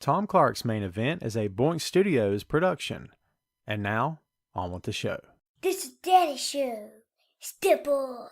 Tom Clark's Main Event is a Boink Studios production. And now, on with the show. This is Daddy's show. Step off.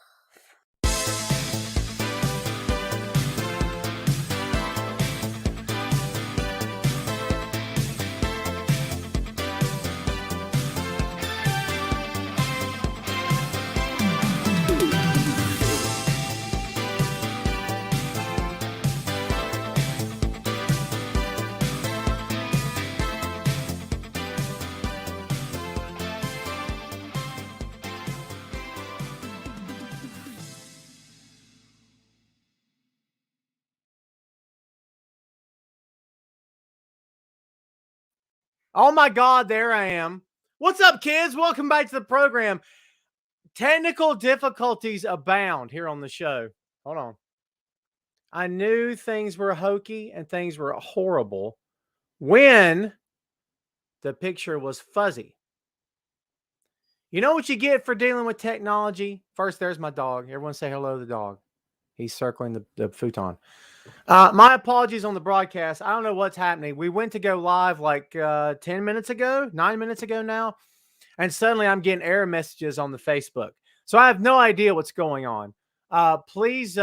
Oh my God, there I am. What's up, kids? Welcome back to the program. Technical difficulties abound here on the show. Hold on. I knew things were hokey and things were horrible when the picture was fuzzy. You know what you get for dealing with technology? First, there's my dog. Everyone say hello to the dog. He's circling the futon. My apologies on the broadcast. I don't know what's happening. We went to go live like 10 minutes ago, 9 minutes ago now. And suddenly I'm getting error messages on the Facebook. So I have no idea what's going on. Please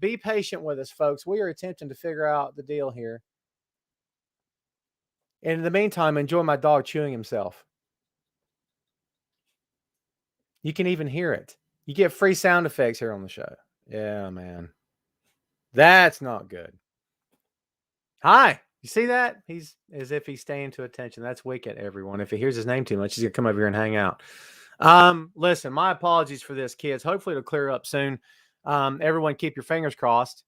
be patient with us, folks. We are attempting to figure out the deal here. And in the meantime, enjoy my dog chewing himself. You can even hear it. You get free sound effects here on the show. Yeah, man. That's not good. Hi. You see that? He's as if he's staying to attention. That's wicked, everyone. If he hears his name too much, he's going to come over here and hang out. Listen, my apologies for this, kids. Hopefully it'll clear up soon. Everyone keep your fingers crossed.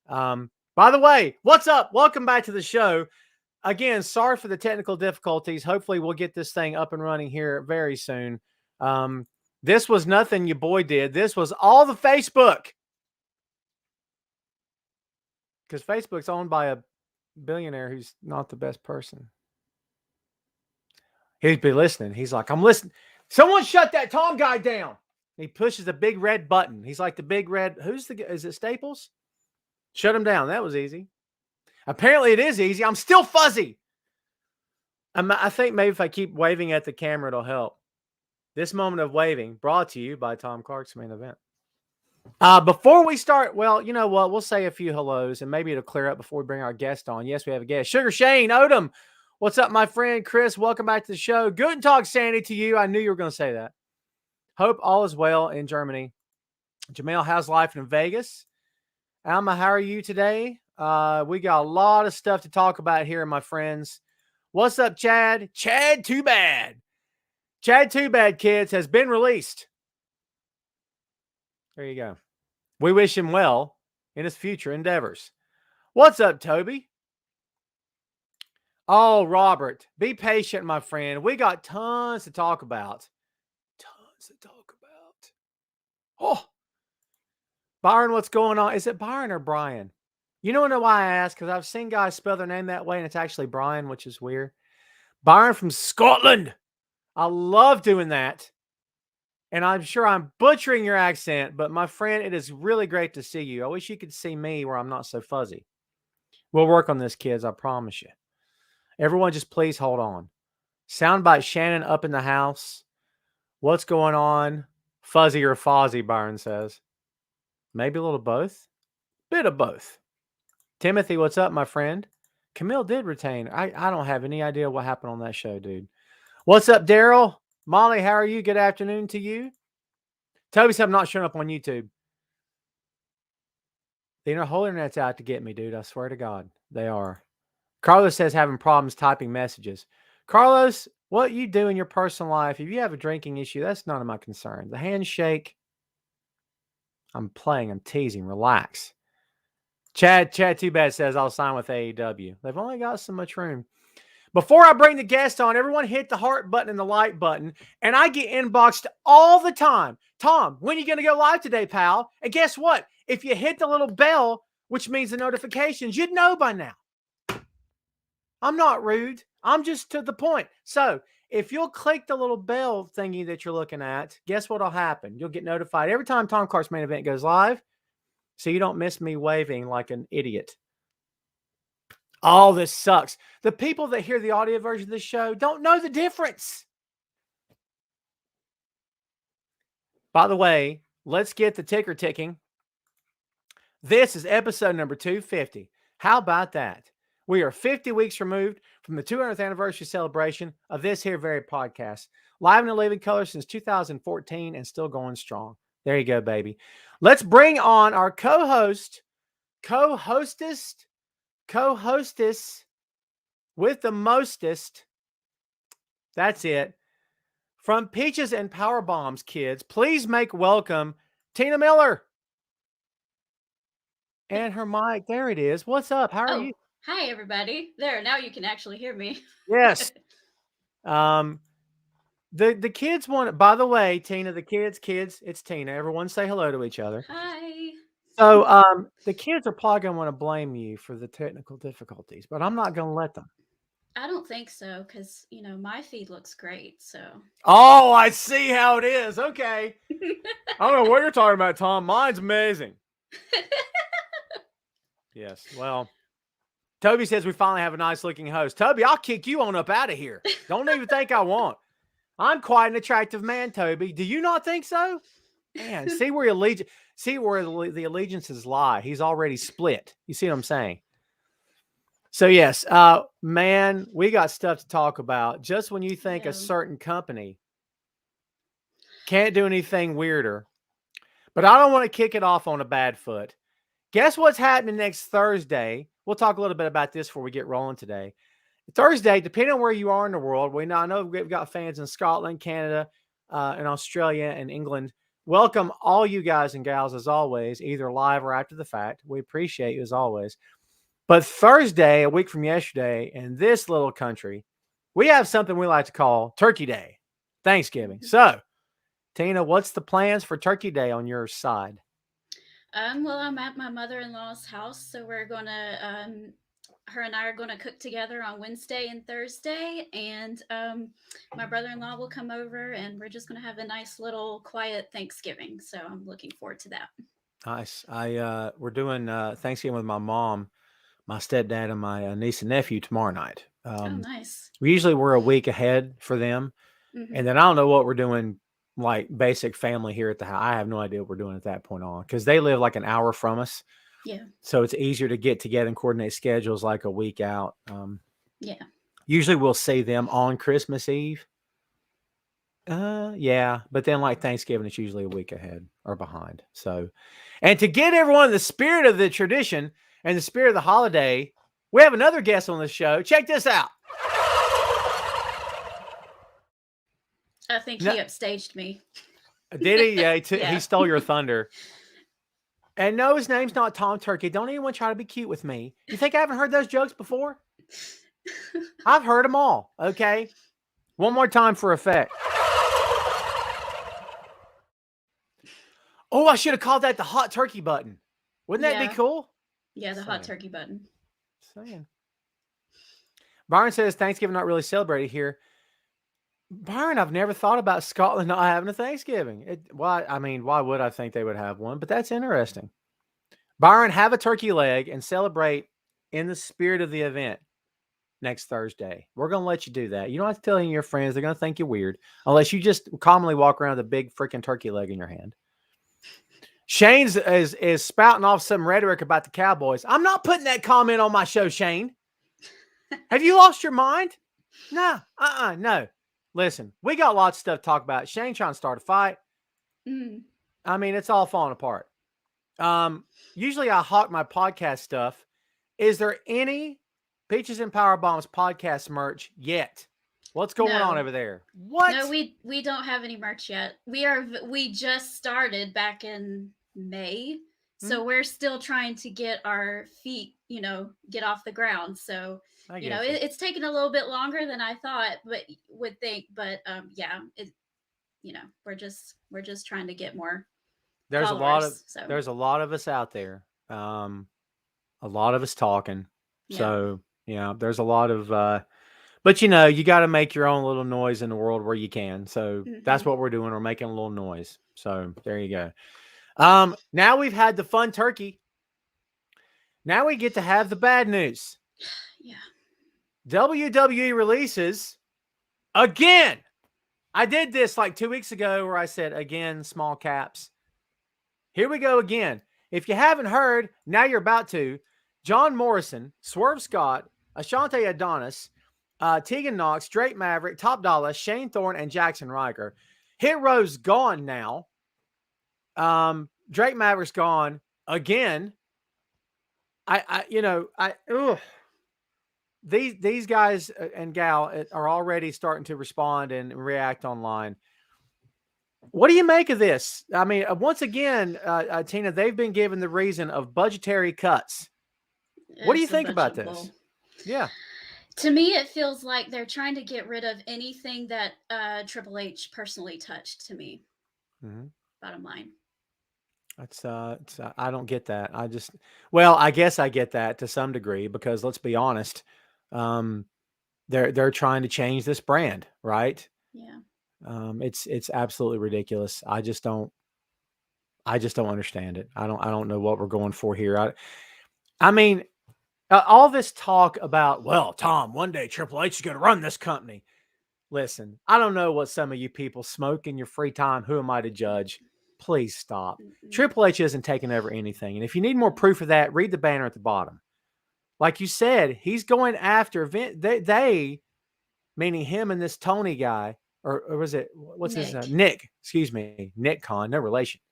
By the way, what's up? Welcome back to the show. Again, sorry for the technical difficulties. Hopefully we'll get this thing up and running here very soon. This was nothing your boy did. This was all the Facebook. Because Facebook's owned by a billionaire who's not the best person. He'd be listening. He's like, I'm listening. Someone shut that Tom guy down. He pushes a big red button. He's like the big red. Is it Staples? Shut him down. That was easy. Apparently it is easy. I'm still fuzzy. I think maybe if I keep waving at the camera, it'll help. This moment of waving brought to you by Tom Clark's Main Event. Before we start, well, you know what? We'll say a few hellos and maybe it'll clear up before we bring our guest on. Yes, we have a guest. Sugar Shane Odom. What's up, my friend? Chris, welcome back to the show. Guten Tag, Sandy, to you. I knew you were going to say that. Hope all is well in Germany. Jamel, how's life in Vegas? Alma, how are you today? We got a lot of stuff to talk about here, my friends. What's up, Chad? Chad Too Bad. Chad Too Bad, kids, has been released. There you go. We wish him well in his future endeavors. What's up, Toby? Oh, Robert, be patient, my friend. We got tons to talk about. Oh, Byron, what's going on? Is it Byron or Brian? You don't know why I ask, because I've seen guys spell their name that way, and it's actually Brian, which is weird. Byron from Scotland. I love doing that. And I'm sure I'm butchering your accent, but my friend, it is really great to see you. I wish you could see me where I'm not so fuzzy. We'll work on this, kids. I promise you. Everyone just please hold on. Soundbite Shannon up in the house. What's going on? Fuzzy or fozzy, Byron says. Maybe a little both. Bit of both. Timothy, what's up, my friend? Camille did retain. I don't have any idea what happened on that show, dude. What's up, Daryl? Molly, how are you? Good afternoon to you. Toby said I'm not showing up on YouTube. The whole internet's out to get me, dude. I swear to God, they are. Carlos says having problems typing messages. Carlos, what you do in your personal life, if you have a drinking issue, that's none of my concern. The handshake, I'm teasing, relax. Chad Too Bad says I'll sign with AEW. They've only got so much room. Before I bring the guest on, everyone hit the heart button and the like button. And I get inboxed all the time. Tom, when are you going to go live today, pal? And guess what? If you hit the little bell, which means the notifications, you'd know by now. I'm not rude. I'm just to the point. So if you'll click the little bell thingy that you're looking at, guess what'll happen? You'll get notified every time Tom Clark's Main Event goes live. So you don't miss me waving like an idiot. Oh, this sucks. The people that hear the audio version of the show don't know the difference. By the way, let's get the ticker ticking. This is episode number 250. How about that? We are 50 weeks removed from the 200th anniversary celebration of this here very podcast. Live in the living color since 2014 and still going strong. There you go, baby. Let's bring on our co-hostess with the mostest. That's it. From Peaches and Power Bombs, kids, please make welcome Tina Miller. And her mic. There it is. What's up? How are you? Hi, everybody. There, now you can actually hear me. Yes. The kids want, by the way, Tina, the kids, it's Tina. Everyone say hello to each other. Hi. So the kids are probably going to want to blame you for the technical difficulties, but I'm not going to let them. I don't think so, because, my feed looks great, so. Oh, I see how it is. Okay. I don't know what you're talking about, Tom. Mine's amazing. Yes. Well, Toby says we finally have a nice looking host. Toby, I'll kick you on up out of here. Don't even think I won't. I'm quite an attractive man, Toby. Do you not think so? Man, see where the allegiances lie. He's already split. You see what I'm saying? So yes, man, we got stuff to talk about. Just when you think a certain company can't do anything weirder, but I don't want to kick it off on a bad foot. Guess what's happening next Thursday? We'll talk a little bit about this before we get rolling today. Thursday, depending on where you are in the world, I know we've got fans in Scotland, Canada, and Australia and England. Welcome all you guys and gals as always, either live or after the fact. We appreciate you as always. But Thursday, a week from yesterday, in this little country, we have something we like to call Turkey Day, Thanksgiving. So, Tina, what's the plans for Turkey Day on your side? Well, I'm at my mother-in-law's house, so we're gonna, her and I are gonna cook together on Wednesday and Thursday, and my brother-in-law will come over, and we're just gonna have a nice little quiet Thanksgiving. So I'm looking forward to that. Nice. We're doing Thanksgiving with my mom, my stepdad, and my niece and nephew tomorrow night. Nice. We're a week ahead for them, and then I don't know what we're doing. Like basic family here at the house. I have no idea what we're doing at that point on because they live like an hour from us. Yeah. So it's easier to get together and coordinate schedules like a week out. Yeah. Usually we'll see them on Christmas Eve. Yeah. But then like Thanksgiving, it's usually a week ahead or behind. So, and to get everyone in the spirit of the tradition and the spirit of the holiday, we have another guest on the show. Check this out. I think he upstaged me. Did he? Yeah, he stole your thunder. And no, his name's not Tom Turkey. Don't anyone try to be cute with me. You think I haven't heard those jokes before? I've heard them all. Okay. One more time for effect. Oh, I should have called that the hot turkey button. Wouldn't that be cool? Yeah, the hot turkey button. Saying. Byron says Thanksgiving not really celebrated here. Byron, I've never thought about Scotland not having a Thanksgiving. Why would I think they would have one? But that's interesting. Byron, have a turkey leg and celebrate in the spirit of the event next Thursday. We're going to let you do that. You don't have to tell any of your friends. They're going to think you're weird unless you just commonly walk around with a big freaking turkey leg in your hand. Shane's is spouting off some rhetoric about the Cowboys. I'm not putting that comment on my show, Shane. Have you lost your mind? No. No. Listen, we got lots of stuff to talk about. Shane trying to start a fight. I mean, it's all falling apart. Usually I hawk my podcast stuff. Is there any Peaches and Power Bombs podcast merch yet? What's going on over there? What? No, we don't have any merch yet. We just started back in May. So we're still trying to get our feet, get off the ground. So, it's taken a little bit longer than I thought, but would think, but we're just trying to get more. There's followers, there's a lot of us out there. A lot of us talking. Yeah. So, there's a lot of, but you got to make your own little noise in the world where you can. So that's what we're doing. We're making a little noise. So there you go. Now we've had the fun turkey. Now we get to have the bad news. Yeah. WWE releases again. I did this like 2 weeks ago where I said, again, small caps. Here we go again. If you haven't heard, now you're about to. John Morrison, Swerve Scott, Ashante Adonis, Tegan Knox, Drake Maverick, Top Dollar, Shane Thorne, and Jackson Riker. Hit Row's gone now. Drake Maverick's gone again. These guys and gal are already starting to respond and react online. What do you make of this? I mean, once again, Tina, they've been given the reason of budgetary cuts. What do you think about this? Yeah. To me, it feels like they're trying to get rid of anything that Triple H personally touched to me. Bottom line. I don't get that. I guess I get that to some degree because let's be honest, they're trying to change this brand, right? Yeah. It's absolutely ridiculous. I just don't understand it. I don't know what we're going for here. I mean, all this talk about, well, Tom, one day Triple H is going to run this company. Listen, I don't know what some of you people smoke in your free time. Who am I to judge? Please stop. Triple H isn't taking over anything. And if you need more proof of that, read the banner at the bottom. Like you said, he's going after they meaning him and this Tony guy, or was it, what's Nick. his name? Nick, excuse me, Nick Khan, no relation,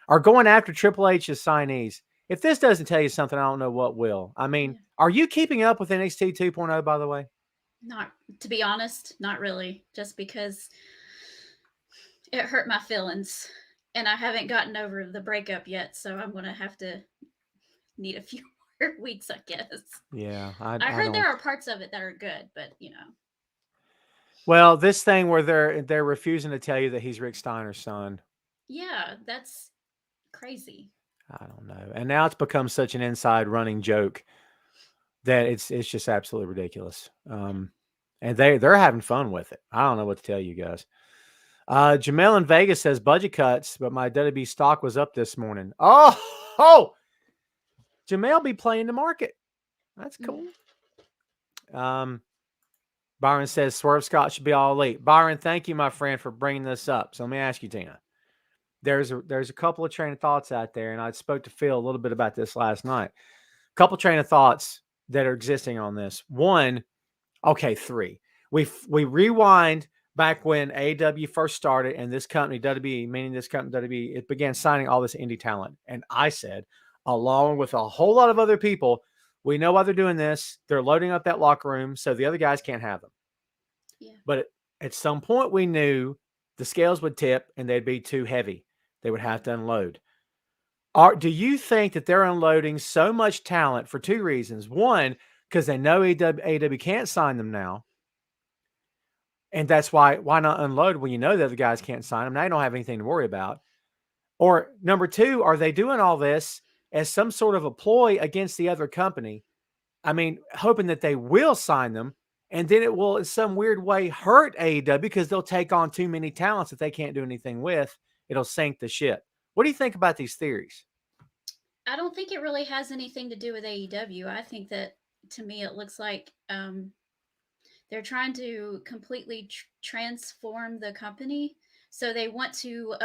are going after Triple H's signees. If this doesn't tell you something, I don't know what will. I mean, Are you keeping up with NXT 2.0, by the way? Not, to be honest, not really. Just because it hurt my feelings. And I haven't gotten over the breakup yet, so I'm going to have to need a few more weeks, I guess. Yeah. I heard there are parts of it that are good, but, Well, this thing where they're refusing to tell you that he's Rick Steiner's son. Yeah, that's crazy. I don't know. And now it's become such an inside running joke that it's just absolutely ridiculous. And they're having fun with it. I don't know what to tell you guys. Jamel in Vegas says budget cuts, but my WWE stock was up this morning. Oh, Jamel be playing the market. That's cool. Byron says Swerve Scott should be all elite. Byron, thank you, my friend, for bringing this up. So let me ask you, Tina. There's a couple of train of thoughts out there, and I spoke to Phil a little bit about this last night. A couple train of thoughts that are existing on this. One, okay, three. We rewind back when AEW first started, and this company, WWE, meaning this company, WWE, it began signing all this indie talent. And I said, along with a whole lot of other people, we know why they're doing this. They're loading up that locker room so the other guys can't have them. Yeah. But at some point, we knew the scales would tip and they'd be too heavy. They would have to unload. Do you think that they're unloading so much talent for two reasons? One, because they know AEW can't sign them now. And that's why not unload when you know the other guys can't sign them? Now you don't have anything to worry about. Or number two, are they doing all this as some sort of a ploy against the other company? I mean, hoping that they will sign them, and then it will in some weird way hurt AEW because they'll take on too many talents that they can't do anything with. It'll sink the ship. What do you think about these theories? I don't think it really has anything to do with AEW. I think that, to me, it looks like they're trying to completely transform the company. So they want to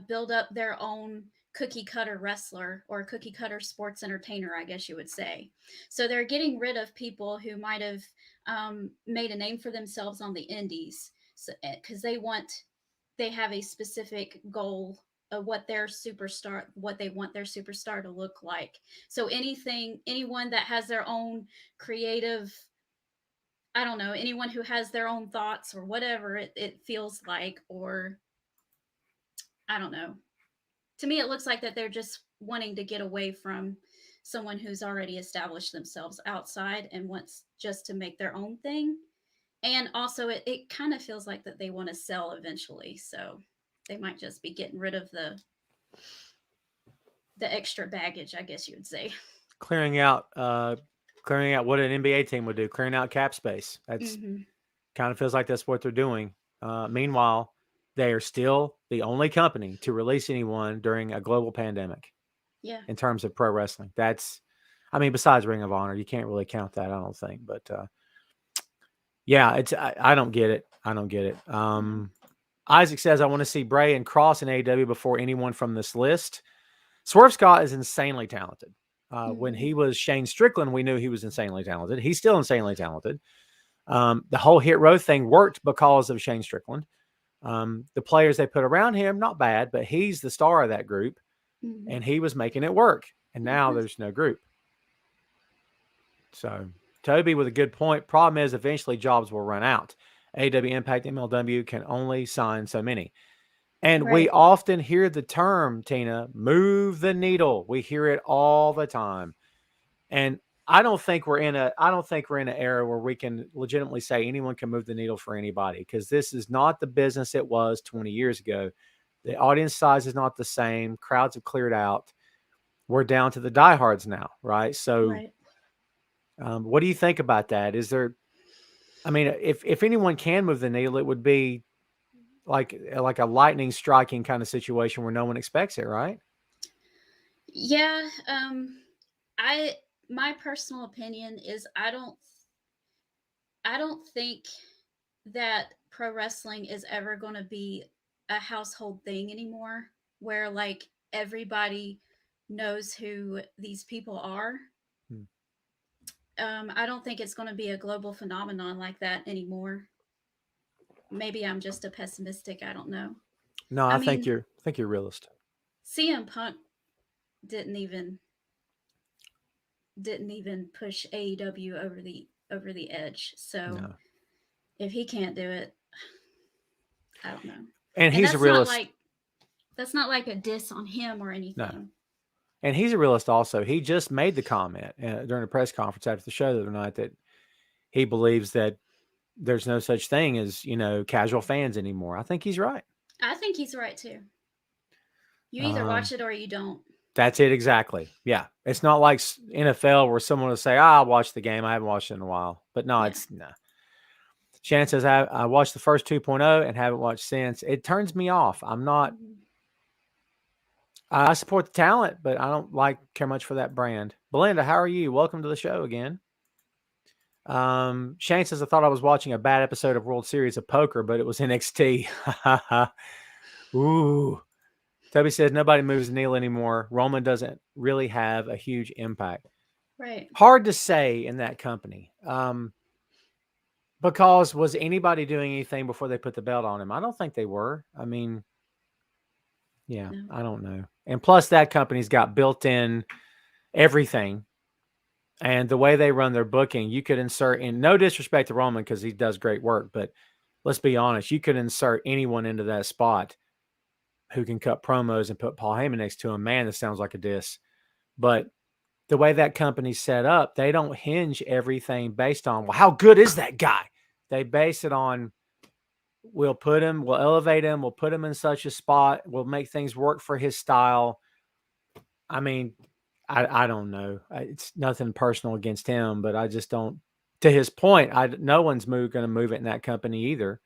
build up their own cookie cutter wrestler or cookie cutter sports entertainer, I guess you would say. So they're getting rid of people who might have made a name for themselves on the indies, because they have a specific goal of what they want their superstar to look like. So anyone that has their own creative, I don't know, anyone who has their own thoughts or whatever it feels like, or I don't know. To me, it looks like that they're just wanting to get away from someone who's already established themselves outside and wants just to make their own thing. And also, it kind of feels like that they want to sell eventually. So they might just be getting rid of the extra baggage, I guess you would say. Clearing out what an NBA team would do, clearing out cap space. That's kind of feels like that's what they're doing. Meanwhile, they are still the only company to release anyone during a global pandemic. Yeah. In terms of pro wrestling, that's I mean, besides Ring of Honor, you can't really count that, I don't think. But yeah, I don't get it. I don't get it. Isaac says, I want to see Bray and Cross in AEW before anyone from this list. Swerve Scott is insanely talented. When he was Shane Strickland, we knew he was insanely talented. He's still insanely talented. The whole Hit Row thing worked because of Shane Strickland. The players they put around him, not bad, but he's the star of that group, and he was making it work. And now there's no group. So Toby with a good point. Problem is, eventually jobs will run out. AEW Impact, MLW can only sign so many. And we often hear the term, Tina, move the needle. We hear it all the time. And I don't think we're in an era where we can legitimately say anyone can move the needle for anybody, because this is not the business it was 20 years ago. The audience size is not the same. Crowds have cleared out. We're down to the diehards now, right? So what do you think about that? Is there, I mean, if anyone can move the needle, it would be like a lightning striking kind of situation where no one expects it, right? Yeah. My personal opinion is I don't think that pro wrestling is ever going to be a household thing anymore, where like everybody knows who these people are. I don't think it's going to be a global phenomenon like that anymore. Maybe I'm just a pessimistic. I don't know. No, I think you're a realist. CM Punk didn't even push AEW over the edge. So if he can't do it, I don't know. And he's a realist. That's not like a diss on him or anything. No. And he's a realist also. He just made the comment during a press conference after the show the other night that he believes that there's no such thing as, casual fans anymore. I think he's right. I think he's right too. You either watch it or you don't. That's it. Exactly. Yeah. It's not like NFL where someone will say, I'll watch the game. I haven't watched it in a while. But no, it's no. Shannon says, I watched the first 2.0 and haven't watched since. It turns me off. I'm not. I support the talent, but I don't care much for that brand. Belinda, how are you? Welcome to the show again. Shane says, I thought I was watching a bad episode of World Series of Poker, but it was NXT. Ooh. Toby says, nobody moves the needle anymore. Roman doesn't really have a huge impact. Right. Hard to say in that company. Because was anybody doing anything before they put the belt on him? I don't think they were. I mean, yeah, no. I don't know. And plus that company's got built-in everything. And the way they run their booking, you could insert, in no disrespect to Roman because he does great work, but let's be honest, you could insert anyone into that spot who can cut promos and put Paul Heyman next to him. Man, this sounds like a diss. But the way that company's set up, they don't hinge everything based on, well, how good is that guy? They base it on, we'll elevate him, we'll put him in such a spot, we'll make things work for his style. I mean, I don't know. It's nothing personal against him, but I just don't, to his point, no one's going to move it in that company either.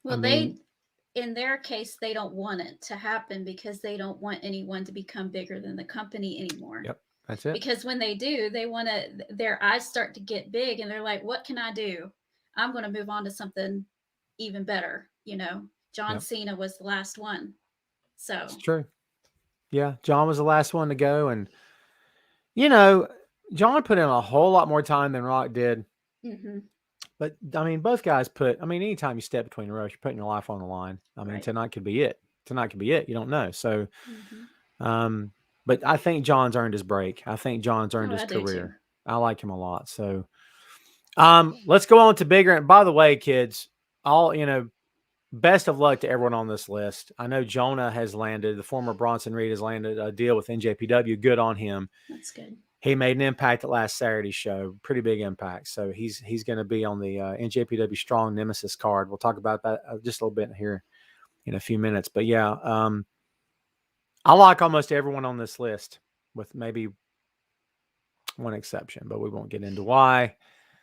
Well, in their case, they don't want it to happen because they don't want anyone to become bigger than the company anymore. Yep, that's it. Because when they do, they want to, their eyes start to get big and they're like, what can I do? I'm going to move on to something even better. John Cena was the last one. So it's true. Yeah, John was the last one to go. And, John put in a whole lot more time than Rock did. Mm-hmm. But, both guys anytime you step between the ropes, you're putting your life on the line. Tonight could be it. You don't know. So, but I think John's earned his break. I think John's earned his career. I like him a lot. So, let's go on to bigger. And by the way, kids, best of luck to everyone on this list. I know Jonah has landed. The former Bronson Reed has landed a deal with NJPW. Good on him. That's good. He made an impact at last Saturday's show. Pretty big impact. So he's going to be on the NJPW Strong Nemesis card. We'll talk about that just a little bit here in a few minutes. But yeah, I like almost everyone on this list with maybe one exception, but we won't get into why.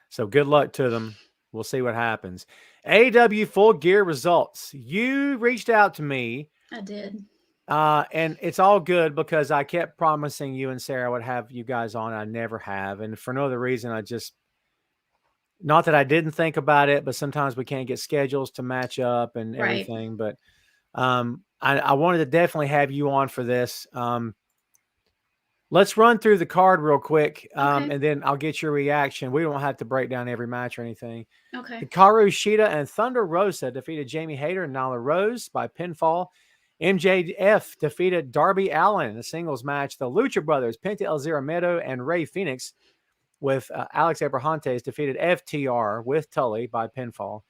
So good luck to them. We'll see what happens. AEW Full Gear results. You reached out to me. I did. And it's all good because I kept promising you and Sarah I would have you guys on. I never have. And for no other reason, not that I didn't think about it, but sometimes we can't get schedules to match up and Right. everything. But I wanted to definitely have you on for this. Let's run through the card real quick, Okay. and then I'll get your reaction. We don't have to break down every match or anything. Okay. Hikaru Shida and Thunder Rosa defeated Jamie Hayter and Nyla Rose by pinfall. MJF defeated Darby Allin in a singles match. The Lucha Brothers, Penta El Zero Miedo and Rey Fenix, with Alex Abrahantes, defeated FTR with Tully by pinfall.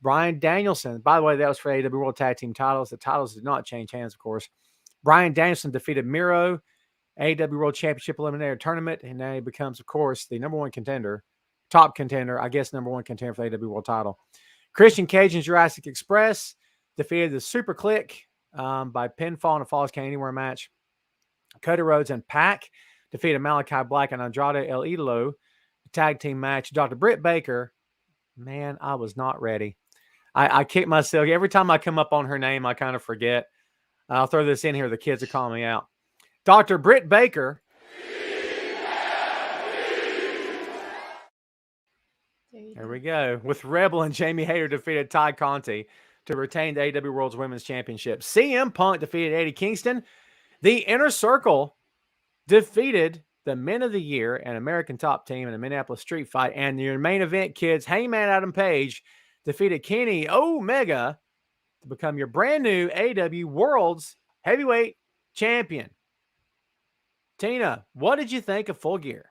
Bryan Danielson, by the way, that was for AEW World Tag Team titles. The titles did not change hands, of course. Bryan Danielson defeated Miro, AEW World Championship Eliminator Tournament, and now he becomes, of course, the number one contender, top contender, I guess number one contender for the AEW World title. Christian Cage and Jurassic Express defeated the Super Click by pinfall in a Falls Count Anywhere match. Cody Rhodes and Pac defeated Malachi Black and Andrade El Idolo, tag team match. Dr. Britt Baker, man, I was not ready. I kick myself. Every time I come up on her name, I kind of forget. I'll throw this in here. The kids are calling me out. Dr. Britt Baker. There we go. With Rebel and Jamie Hayter defeated Ty Conti to retain the AEW World's Women's Championship. CM Punk defeated Eddie Kingston. The Inner Circle defeated the Men of the Year and American Top Team in a Minneapolis Street Fight. And your main event, kids, Hangman Adam Page defeated Kenny Omega to become your brand new AEW World's Heavyweight Champion. Tina, what did you think of Full Gear?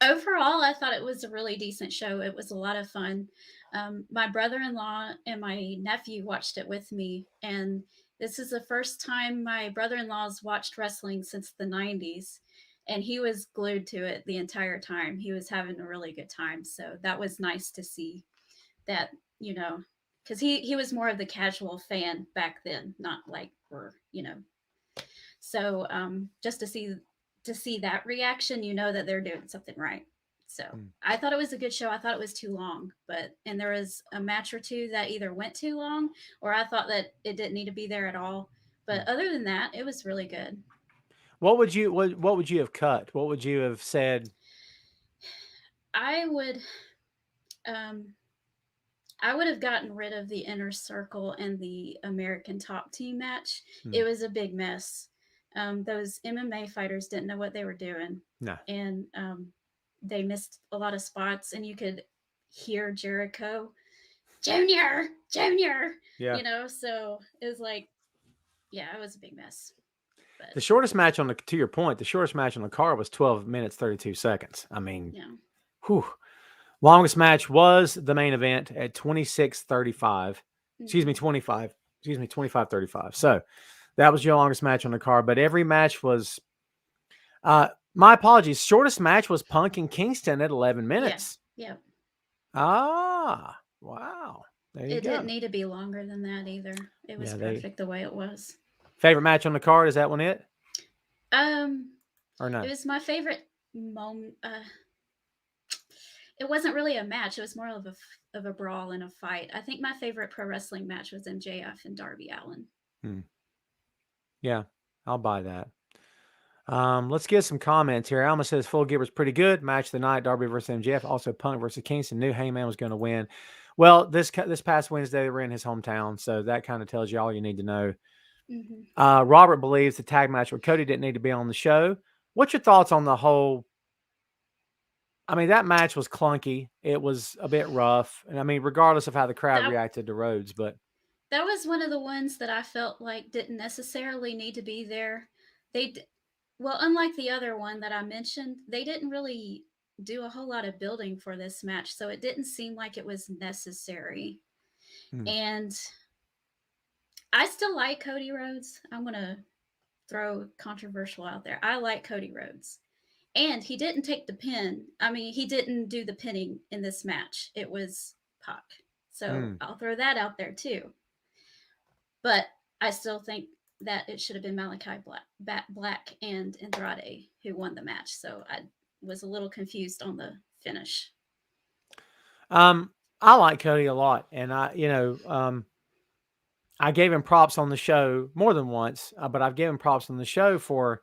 Overall, I thought it was a really decent show. It was a lot of fun. My brother-in-law and my nephew watched it with me, and this is the first time my brother-in-law's watched wrestling since the 90s, and he was glued to it the entire time. He was having a really good time, so that was nice to see that, because he was more of the casual fan back then, not like so just to see that reaction, that they're doing something right. So I thought it was a good show. I thought it was too long, and there was a match or two that either went too long or I thought that it didn't need to be there at all. But other than that, it was really good. What would you have cut? What would you have said? I would have gotten rid of the Inner Circle and the American Top Team match. It was a big mess. Those MMA fighters didn't know what they were doing. No. And they missed a lot of spots, and you could hear Jericho, Junior. Yeah. So it was like, yeah, it was a big mess. But the shortest match to your point, the shortest match on the card was 12 minutes, 32 seconds. I mean, yeah. Whew. Longest match was the main event at 26:35. Excuse me, 25. Excuse me, 25:35. So that was your longest match on the card. But every match was, my apologies, shortest match was Punk and Kingston at 11 minutes. Yeah. Ah, wow. There you It go. didn't need to be longer than that either. It was perfect the way it was. Favorite match on the card, is that one it? Or no? It was my favorite moment. It wasn't really a match. It was more of a brawl and a fight. I think my favorite pro wrestling match was MJF and Darby Allin. Yeah, I'll buy that. Let's get some comments here. Alma says Full Gear was pretty good. Match of the night, Darby versus MJF. Also Punk versus Kingston. Knew Hangman was going to win. Well, this past Wednesday, they were in his hometown, so that kind of tells you all you need to know. Robert believes the tag match with Cody didn't need to be on the show. What's your thoughts on the whole? I mean, that match was clunky. It was a bit rough. And I mean, regardless of how the crowd reacted to Rhodes, but that was one of the ones that I felt like didn't necessarily need to be there. Well, unlike the other one that I mentioned, they didn't really do a whole lot of building for this match, so it didn't seem like it was necessary. And I still like Cody Rhodes. I'm going to throw controversial out there. I like Cody Rhodes. And he didn't take the pin. I mean, he didn't do the pinning in this match. It was Pac. So I'll throw that out there too. But I still think that it should have been Malachi Black and Andrade who won the match. So I was a little confused on the finish. I like Cody a lot. And I gave him props on the show more than once, but I've given props on the show for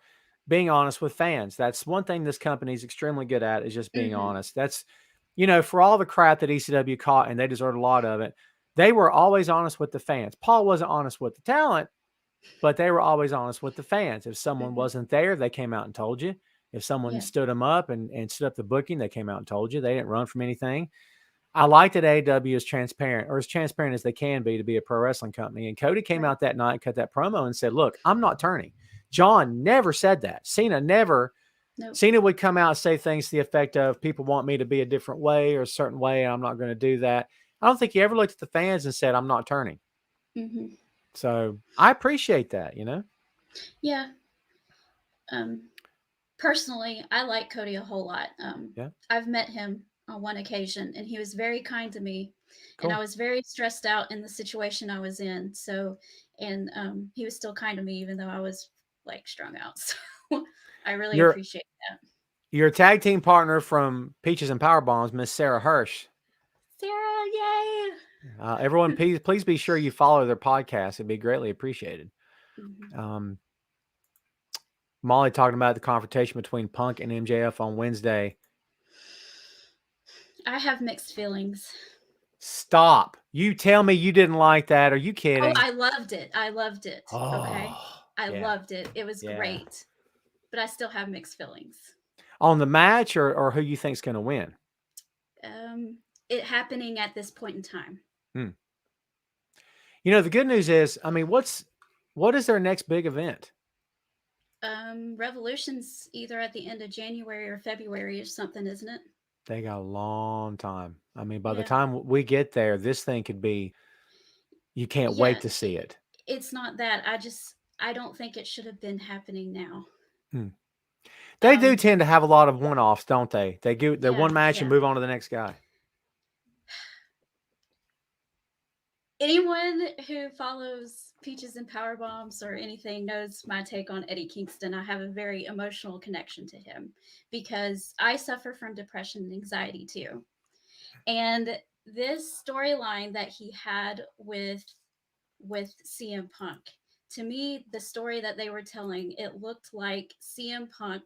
being honest with fans. That's one thing this company is extremely good at, is just being honest. That's, for all the crap that ECW caught, and they deserved a lot of it, they were always honest with the fans. Paul wasn't honest with the talent, but they were always honest with the fans. If someone wasn't there, they came out and told you. If someone stood them up and stood up the booking, they came out and told you. They didn't run from anything. I like that AEW is transparent, or as transparent as they can be to be a pro wrestling company. And Cody came out that night and cut that promo and said, look, I'm not turning. John never said that. Cena never. Nope. Cena would come out and say things to the effect of, people want me to be a different way or a certain way, and I'm not going to do that. I don't think he ever looked at the fans and said, I'm not turning. So I appreciate that, Yeah. Personally, I like Cody a whole lot. I've met him on one occasion, and he was very kind to me. Cool. And I was very stressed out in the situation I was in. So, and he was still kind to me, even though I was like strung out. So I really appreciate that. Your tag team partner from Peaches and Power Bombs, Miss Sarah Hirsch. Sarah, yay! Everyone, please be sure you follow their podcast. It'd be greatly appreciated. Molly talking about the confrontation between Punk and MJF on Wednesday. I have mixed feelings. Stop. You tell me you didn't like that. Are you kidding? Oh, I loved it. Okay. I loved it. It was great. But I still have mixed feelings. On the match, or who you think's going to win? It happening at this point in time. The good news is, what is their next big event? Revolution's either at the end of January or February or something, isn't it? They got a long time. By the time we get there, this thing could be, you can't wait to see it. It's not that. I don't think it should have been happening now. They do tend to have a lot of one-offs, don't they? They do their one match and move on to the next guy. Anyone who follows Peaches and Power Bombs or anything knows my take on Eddie Kingston. I have a very emotional connection to him because I suffer from depression and anxiety too. And this storyline that he had with CM Punk, to me, the story that they were telling, it looked like CM Punk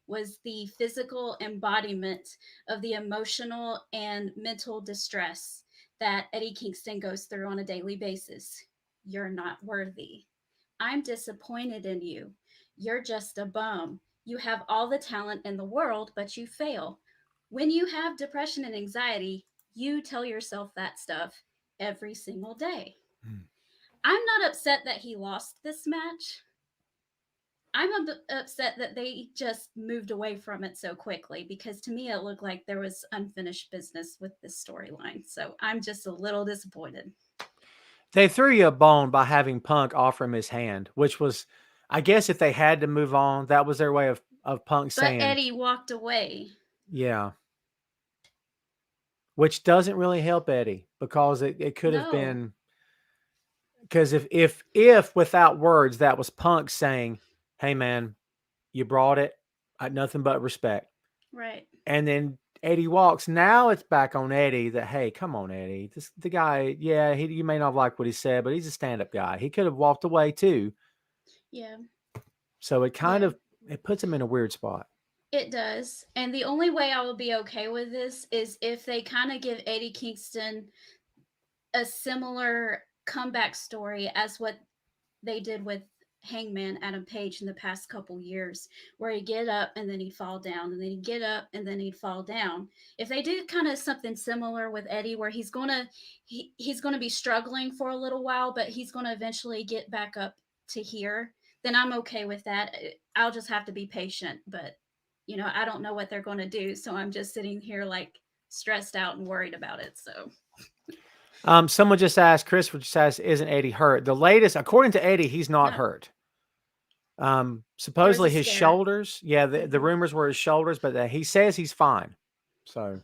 was the physical embodiment of the emotional and mental distress that Eddie Kingston goes through on a daily basis. You're not worthy. I'm disappointed in you. You're just a bum. You have all the talent in the world, but you fail. When you have depression and anxiety, you tell yourself that stuff every single day. I'm not upset that he lost this match. I'm upset that they just moved away from it so quickly, because to me it looked like there was unfinished business with this storyline. So I'm just a little disappointed. They threw you a bone by having Punk offer him his hand, which was, I guess, if they had to move on, that was their way of Punk saying. But Eddie walked away. Yeah. Which doesn't really help Eddie, because it could have been, because if without words, that was Punk saying, hey man, you brought it. I had nothing but respect. Right. And then Eddie walks. Now it's back on Eddie that, hey, come on, Eddie. The guy, you may not like what he said, but he's a stand-up guy. He could have walked away too. Yeah. So it kind of, it puts him in a weird spot. It does. And the only way I will be okay with this is if they kind of give Eddie Kingston a similar comeback story as what they did with Hangman Adam Page in the past couple years, where he'd get up and then he'd fall down, and then he'd get up and then he'd fall down. If they do kind of something similar with Eddie, where he's gonna be struggling for a little while, but he's gonna eventually get back up to here, then I'm okay with that. I'll just have to be patient. But I don't know what they're gonna do, so I'm just sitting here like stressed out and worried about it. So. Someone just asked, Christopher just asked, isn't Eddie hurt? The latest, according to Eddie, he's not hurt. Supposedly his shoulders. Yeah, the rumors were his shoulders, but he says he's fine. So,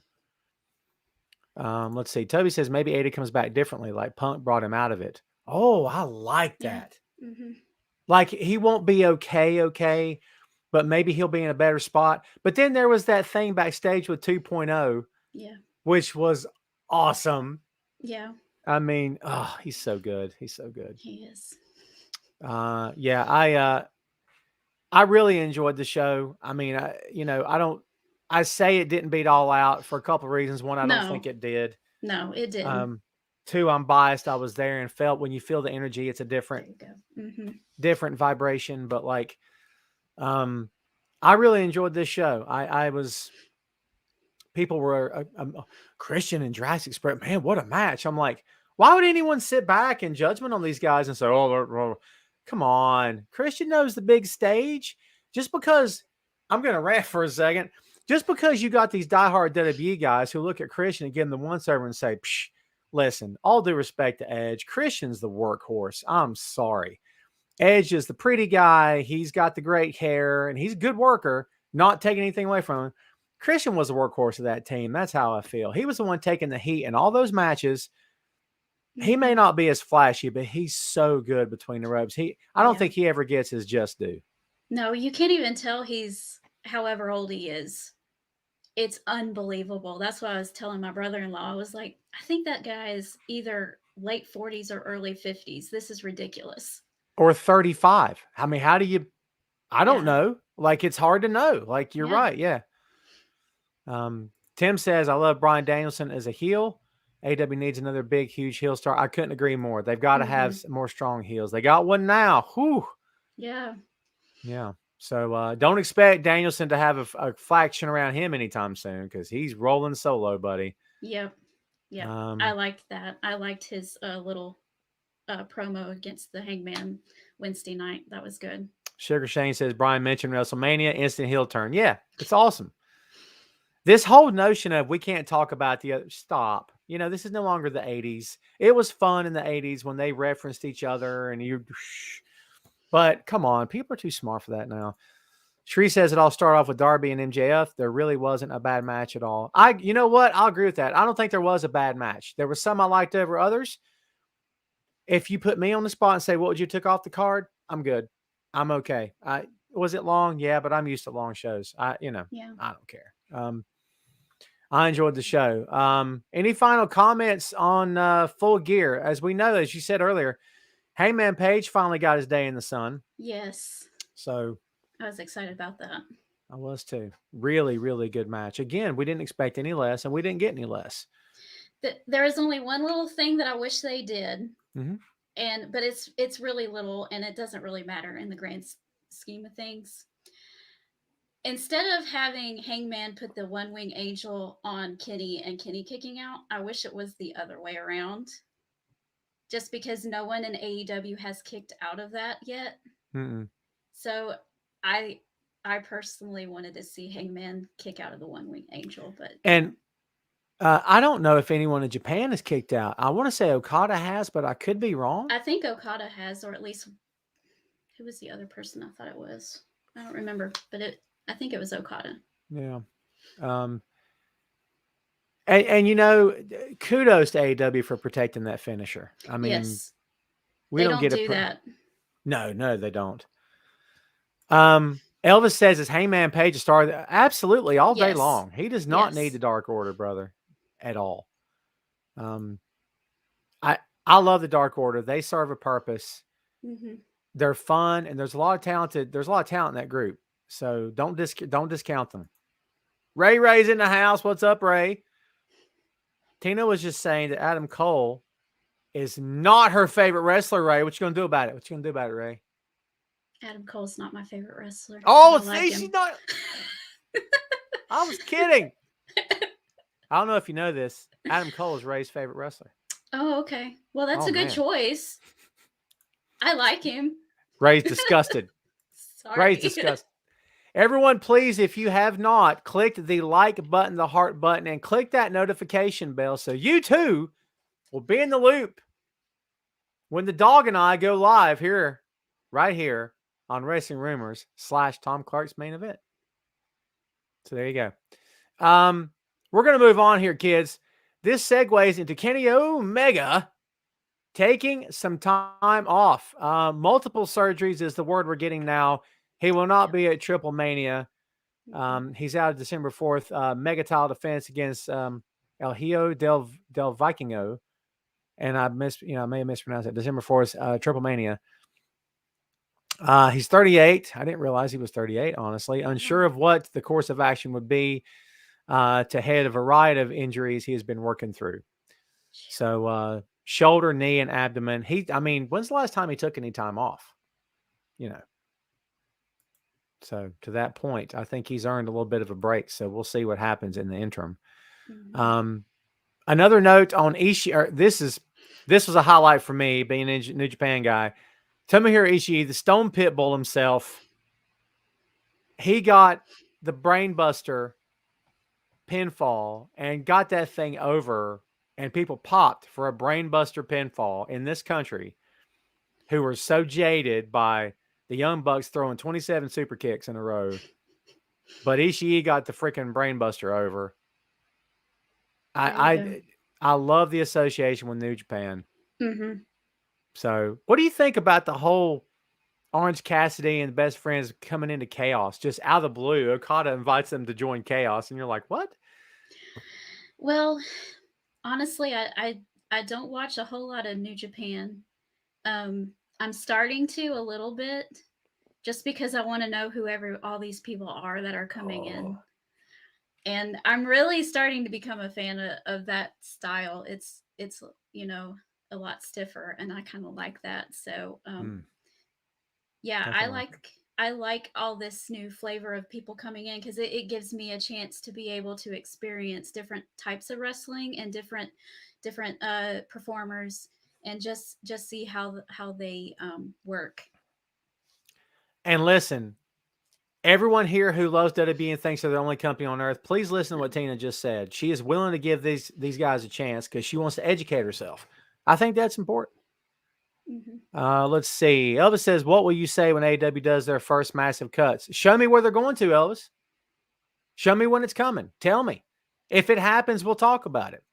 let's see. Toby says maybe Eddie comes back differently, like Punk brought him out of it. Oh, I like that. Like he won't be okay, but maybe he'll be in a better spot. But then there was that thing backstage with 2.0, which was awesome. Yeah. I mean, oh, he's so good. He's so good. He is. Yeah, I really enjoyed the show. I mean, I say it didn't beat All Out for a couple of reasons. One, I don't think No, it did. no, it didn't. Two, I'm biased. I was there and felt when you feel the energy, it's a There different you go. different vibration. But like, I really enjoyed this show. I was people were Christian and Jurassic Express. Man, what a match! I'm like, why would anyone sit back in judgment on these guys and say, "Oh, come on"? Christian knows the big stage. Just because I'm going to rant for a second, just because you got these diehard WWE guys who look at Christian and give him the once over and say, Psh, "Listen, all due respect to Edge, Christian's the workhorse. I'm sorry." Edge is the pretty guy. He's got the great hair and he's a good worker, not taking anything away from him. Christian was the workhorse of that team. That's how I feel. He was the one taking the heat in all those matches. He may not be as flashy, but he's so good between the ropes. I don't think he ever gets his just due. No, you can't even tell he's however old he is. It's unbelievable. That's what I was telling my brother-in-law. I was like, I think that guy is either late 40s or early 50s. This is ridiculous. Or 35. I mean, how do you I don't know. Like, it's hard to know. Like, you're right. Yeah. Tim says, I love Bryan Danielson as a heel. AW needs another big, huge heel star. I couldn't agree more. They've got to have more strong heels. They got one now. Whew. Yeah. Yeah. So don't expect Danielson to have a faction around him anytime soon because he's rolling solo, buddy. Yep. Yeah. I liked that. I liked his little promo against the Hangman Wednesday night. That was good. Sugar Shane says, Brian mentioned WrestleMania, instant heel turn. Yeah, it's awesome. This whole notion of we can't talk about the other, stop. You know, this is no longer the 80s. It was fun in the 80s when they referenced each other and but come on, people are too smart for that now. Sheree says it all started off with Darby and MJF. There really wasn't a bad match at all. You know what? I'll agree with that. I don't think there was a bad match. There was some I liked over others. If you put me on the spot and say, what would you take off the card? I'm good. I'm okay. Was it long? Yeah, but I'm used to long shows. I don't care. I enjoyed the show. Any final comments on Full Gear? As we know, as you said earlier, Hangman Page finally got his day in the sun. Yes. So I was excited about that. I was too. Really, really good match. Again, we didn't expect any less, and we didn't get any less. There is only one little thing that I wish they did, mm-hmm. but it's really little, and it doesn't really matter in the grand scheme of things. Instead of having Hangman put the One Wing Angel on Kenny and Kenny kicking out, I wish it was the other way around. Just because no one in AEW has kicked out of that yet. Mm-mm. So I personally wanted to see Hangman kick out of the One Wing Angel, but I don't know if anyone in Japan has kicked out. I want to say Okada has, but I could be wrong. I think Okada has, or at least who was the other person I thought it was? I don't remember, but I think it was Okada. Yeah. And you know, kudos to AEW for protecting that finisher. I mean, yes. we don't get do that. No, they don't. Elvis says, is Hangman Page a star? Absolutely, all day long. He does not need the Dark Order, brother, at all. I love the Dark Order. They serve a purpose. Mm-hmm. They're fun, and there's a lot of talent in that group. So don't discount them. Ray's in the house. What's up, Ray? Tina was just saying that Adam Cole is not her favorite wrestler, Ray. What you gonna do about it? Ray? Adam Cole's not my favorite wrestler. Oh, see, she's not. I was kidding. I don't know if you know this. Adam Cole is Ray's favorite wrestler. Oh, okay. Well, that's a good choice. I like him. Ray's disgusted. Sorry. Ray's disgusted. Everyone, please, if you have not, click the like button, the heart button, and click that notification bell so you too will be in the loop when the dog and I go live right here on Wrestling Rumors / Tom Clark's Main Event. So there you go. We're going to move on here, kids. This segues into Kenny Omega taking some time off. Multiple surgeries is the word we're getting now. He will not be at Triple Mania. He's out December 4th. Mega title defense against El Hijo del Vikingo. and I may have mispronounced it. December 4th, Triple Mania. He's 38. I didn't realize he was 38, honestly. Unsure of what the course of action would be to head a variety of injuries he has been working through. So shoulder, knee, and abdomen. When's the last time he took any time off? So to that point, I think he's earned a little bit of a break. So we'll see what happens in the interim. Mm-hmm. Another note on Ishii. This was a highlight for me, being a New Japan guy. Tomohiro Ishii, the Stone Pitbull himself, he got the Brainbuster pinfall and got that thing over, and people popped for a Brainbuster pinfall in this country who were so jaded by the Young Bucks throwing 27 super kicks in a row. But Ishii got the freaking Brainbuster over. I love the association with New Japan. Mm-hmm. So what do you think about the whole Orange Cassidy and the Best Friends coming into Chaos just out of the blue? Okada invites them to join Chaos, and you're like, what? Well, honestly, I don't watch a whole lot of New Japan. I'm starting to a little bit, just because I want to know who all these people are that are coming in. And I'm really starting to become a fan of that style. It's a lot stiffer, and I kind of like that. So definitely. I like all this new flavor of people coming in, because it gives me a chance to be able to experience different types of wrestling and different performers, and just see how they work. And listen, everyone here who loves WWE and thinks they're the only company on earth, please listen to what Tina just said. She is willing to give these guys a chance because she wants to educate herself. I think that's important. Mm-hmm. Let's see. Elvis says, what will you say when AEW does their first massive cuts? Show me where they're going to, Elvis. Show me when it's coming. Tell me. If it happens, we'll talk about it.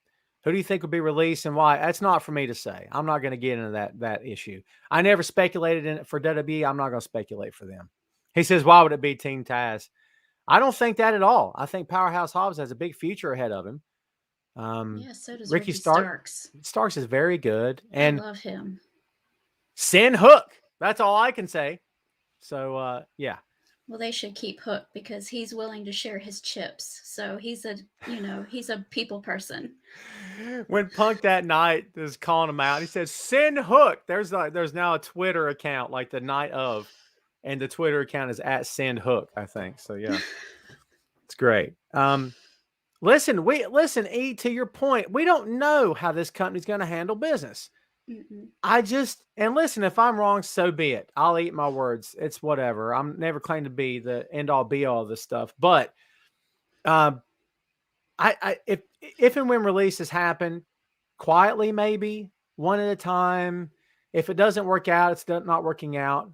Who do you think will be released and why? That's not for me to say. I'm not going to get into that issue. I never speculated in it for WWE. I'm not going to speculate for them. He says, why would it be Team Taz? I don't think that at all. I think Powerhouse Hobbs has a big future ahead of him. So does Ricky Starks. Starks is very good. And I love him. Send Hook. That's all I can say. So, yeah. Well, they should keep Hook because he's willing to share his chips. So he's a people person. When Punk that night is calling him out, he says, send Hook. There's now a Twitter account like the night of, and the Twitter account is at Send Hook, I think. So yeah, it's great. Listen, E, to your point, we don't know how this company's going to handle business. And listen, if I'm wrong, so be it. I'll eat my words. It's whatever. I'm never claimed to be the end all be all of this stuff. But if and when releases happen, quietly, maybe one at a time. If it doesn't work out, it's not working out.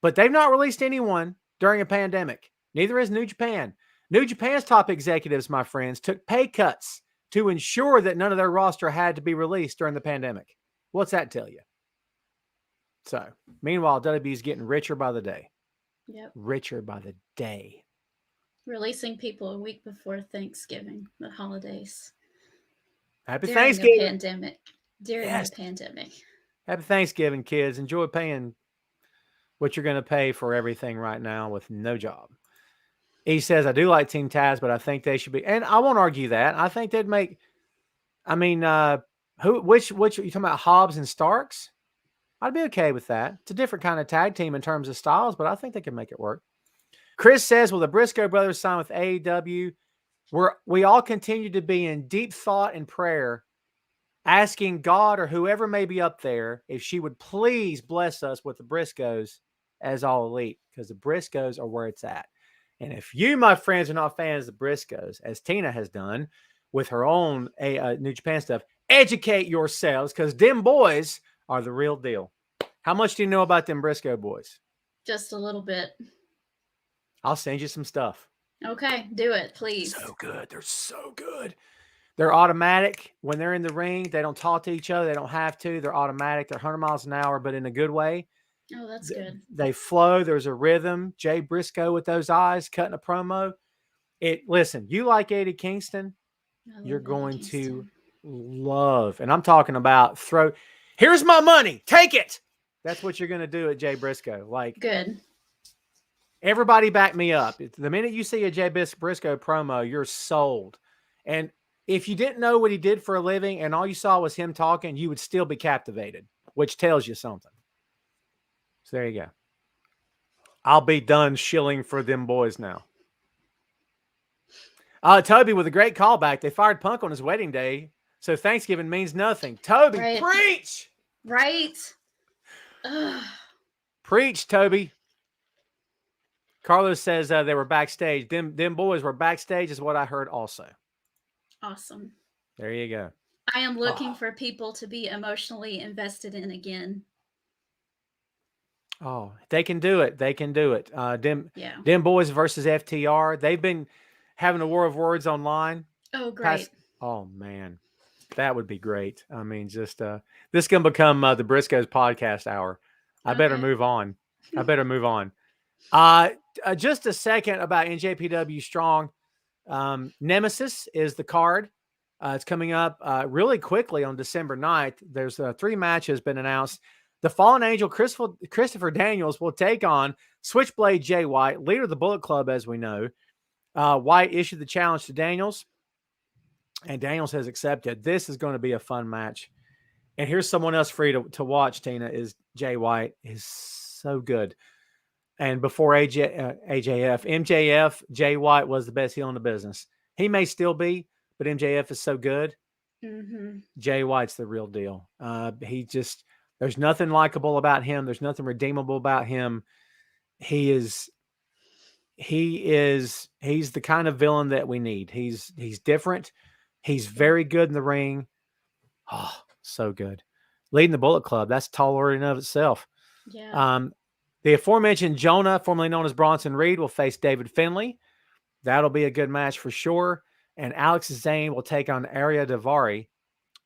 But they've not released anyone during a pandemic. Neither has New Japan. New Japan's top executives, my friends, took pay cuts to ensure that none of their roster had to be released during the pandemic. What's that tell you? So, meanwhile, WWE's getting richer by the day. Yep. Richer by the day. Releasing people a week before Thanksgiving, the holidays. Happy Thanksgiving. During the pandemic. Happy Thanksgiving, kids. Enjoy paying what you're going to pay for everything right now with no job. He says, I do like Team Taz, but I think they should be, and I won't argue that. I think they'd make, which you talking about, Hobbs and Starks? I'd be okay with that. It's a different kind of tag team in terms of styles, but I think they can make it work. Chris says, will the Briscoe brothers sign with AEW? We all continue to be in deep thought and prayer, asking God or whoever may be up there if she would please bless us with the Briscoes as All Elite, because the Briscoes are where it's at. And if you, my friends, are not fans of the Briscoes, as Tina has done with her own New Japan stuff, educate yourselves, because them boys are the real deal. How much do you know about them Briscoe boys? Just a little bit. I'll send you some stuff. Okay, do it, please. So good. They're so good. They're automatic. When they're in the ring, they don't talk to each other. They don't have to. They're automatic. They're 100 miles an hour, but in a good way. Oh, that's good. They flow. There's a rhythm. Jay Briscoe with those eyes cutting a promo. Listen, you like Eddie Kingston, you're going to love, and I'm talking about here's my money, take it. That's what you're going to do at Jay Briscoe. Like, Good. everybody back me up. The minute you see a Jay Briscoe promo, you're sold. And if you didn't know what he did for a living and all you saw was him talking, you would still be captivated, which tells you something. So there you go. I'll be done shilling for them boys now. Toby with a great callback. They fired Punk on his wedding day, so Thanksgiving means nothing. Toby, Right. preach! Right. Ugh. Preach, Toby. Carlos says they were backstage. Them boys were backstage is what I heard also. Awesome. There you go. I am looking for people to be emotionally invested in again. Oh, they can do it. They can do it. Them boys versus FTR. They've been having a war of words online. Oh, great. Oh, man. That would be great. I mean, just this can become the Briscoes podcast hour. I better move on. Just a second about NJPW Strong. Nemesis is the card. It's coming up really quickly on December 9th. There's 3 matches been announced. The Fallen Angel, Christopher Daniels, will take on Switchblade Jay White, leader of the Bullet Club, as we know. White issued the challenge to Daniels, and Daniels has accepted. This is going to be a fun match. And here's someone else for you to watch, Tina, is Jay White is so good. And before MJF, Jay White was the best heel in the business. He may still be, but MJF is so good. Mm-hmm. Jay White's the real deal. There's nothing likable about him. There's nothing redeemable about him. He's the kind of villain that we need. He's different. He's very good in the ring. Oh, so good. Leading the Bullet Club. That's tall in of itself. Yeah. The aforementioned Jonah, formerly known as Bronson Reed, will face David Finlay. That'll be a good match for sure. And Alex Zane will take on Ariel Daivari.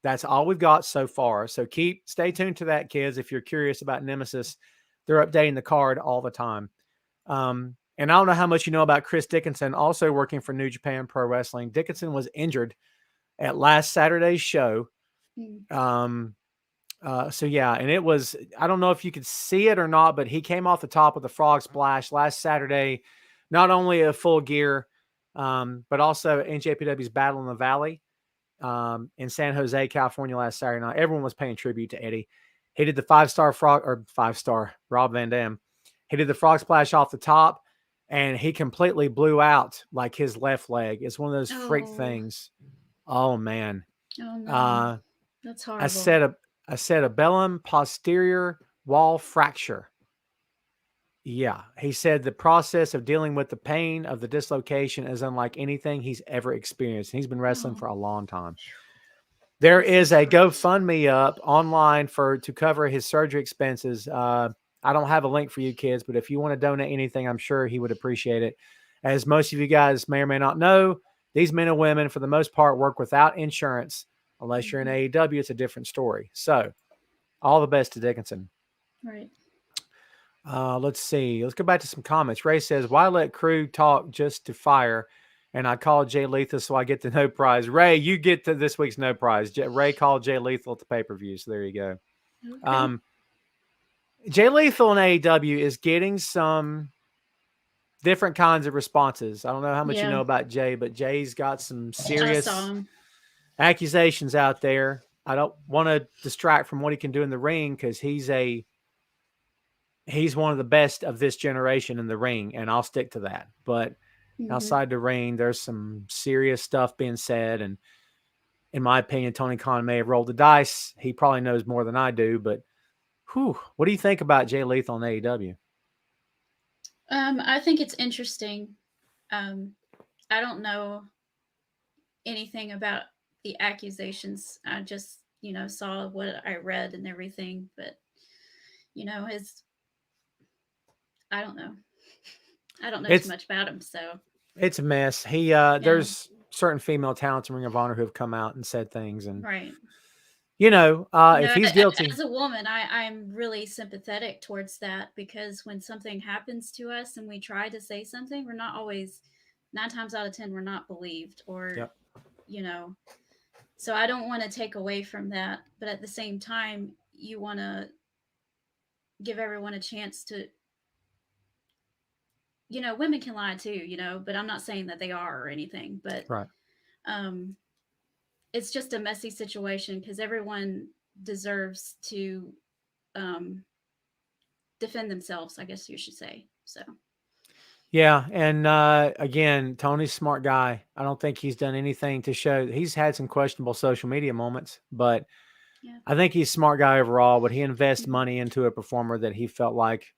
That's all we've got so far. So stay tuned to that, kids. If you're curious about Nemesis, they're updating the card all the time. And I don't know how much you know about Chris Dickinson, also working for New Japan Pro Wrestling. Dickinson was injured at last Saturday's show. So yeah, and it was, I don't know if you could see it or not, but he came off the top with a frog splash last Saturday, not only a full gear, but also NJPW's Battle in the Valley in San Jose, California last Saturday night. Everyone was paying tribute to Eddie. He did the 5-star Rob Van Dam. He did the frog splash off the top, and he completely blew out like his left leg. It's one of those freak things. Oh man. Oh no. That's horrible. I said a bellum posterior wall fracture. Yeah. He said the process of dealing with the pain of the dislocation is unlike anything he's ever experienced. He's been wrestling for a long time. There is a GoFundMe up online to cover his surgery expenses. I don't have a link for you kids, but if you want to donate anything, I'm sure he would appreciate it. As most of you guys may or may not know, these men and women, for the most part, work without insurance. Unless you're in AEW, it's a different story. So all the best to Dickinson. Right. Let's see. Let's go back to some comments. Ray says, why let crew talk just to fire? And I called Jay Lethal, so I get the no prize. Ray, you get to this week's no prize. Ray called Jay Lethal at the pay-per-view, so there you go. Okay. Jay Lethal in AEW is getting some different kinds of responses. I don't know how much you know about Jay, but Jay's got some serious accusations out there. I don't want to distract from what he can do in the ring because he's one of the best of this generation in the ring, and I'll stick to that. But outside the ring, there's some serious stuff being said, and in my opinion, Tony Khan may have rolled the dice. He probably knows more than I do, but what do you think about Jay Lethal in AEW? I think it's interesting. I don't know anything about the accusations. I just, saw what I read and everything, but I don't know. I don't know too much about him, so it's a mess. There's certain female talents in Ring of Honor who have come out and said things, and right. If he's guilty, as a woman, I'm really sympathetic towards that because when something happens to us and we try to say something, we're not always 9 times out of 10 we're not believed, or So I don't want to take away from that, but at the same time, you want to give everyone a chance to, women can lie too, but I'm not saying that they are or anything, but Right. um, it's just a messy situation because everyone deserves to um, defend themselves, I guess you should say. So, Yeah, and again, Tony's a smart guy. I don't think he's done anything to show. He's had some questionable social media moments, but yeah. I think he's a smart guy overall. Would he invest Mhm. money into a performer that he felt like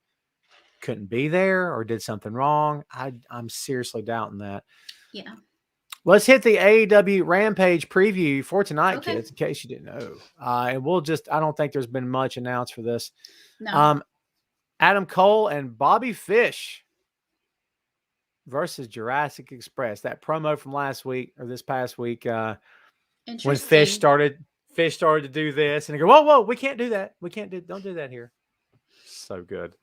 couldn't be there or did something wrong? I'm seriously doubting that. Yeah. Let's hit the AEW Rampage preview for tonight, Okay. kids, in case you didn't know. And I don't think there's been much announced for this. No. Adam Cole and Bobby Fish versus Jurassic Express. That promo from last week or this past week, when Fish Interesting. started to do this, and they go, whoa, we can't do that. Don't do that here. So good.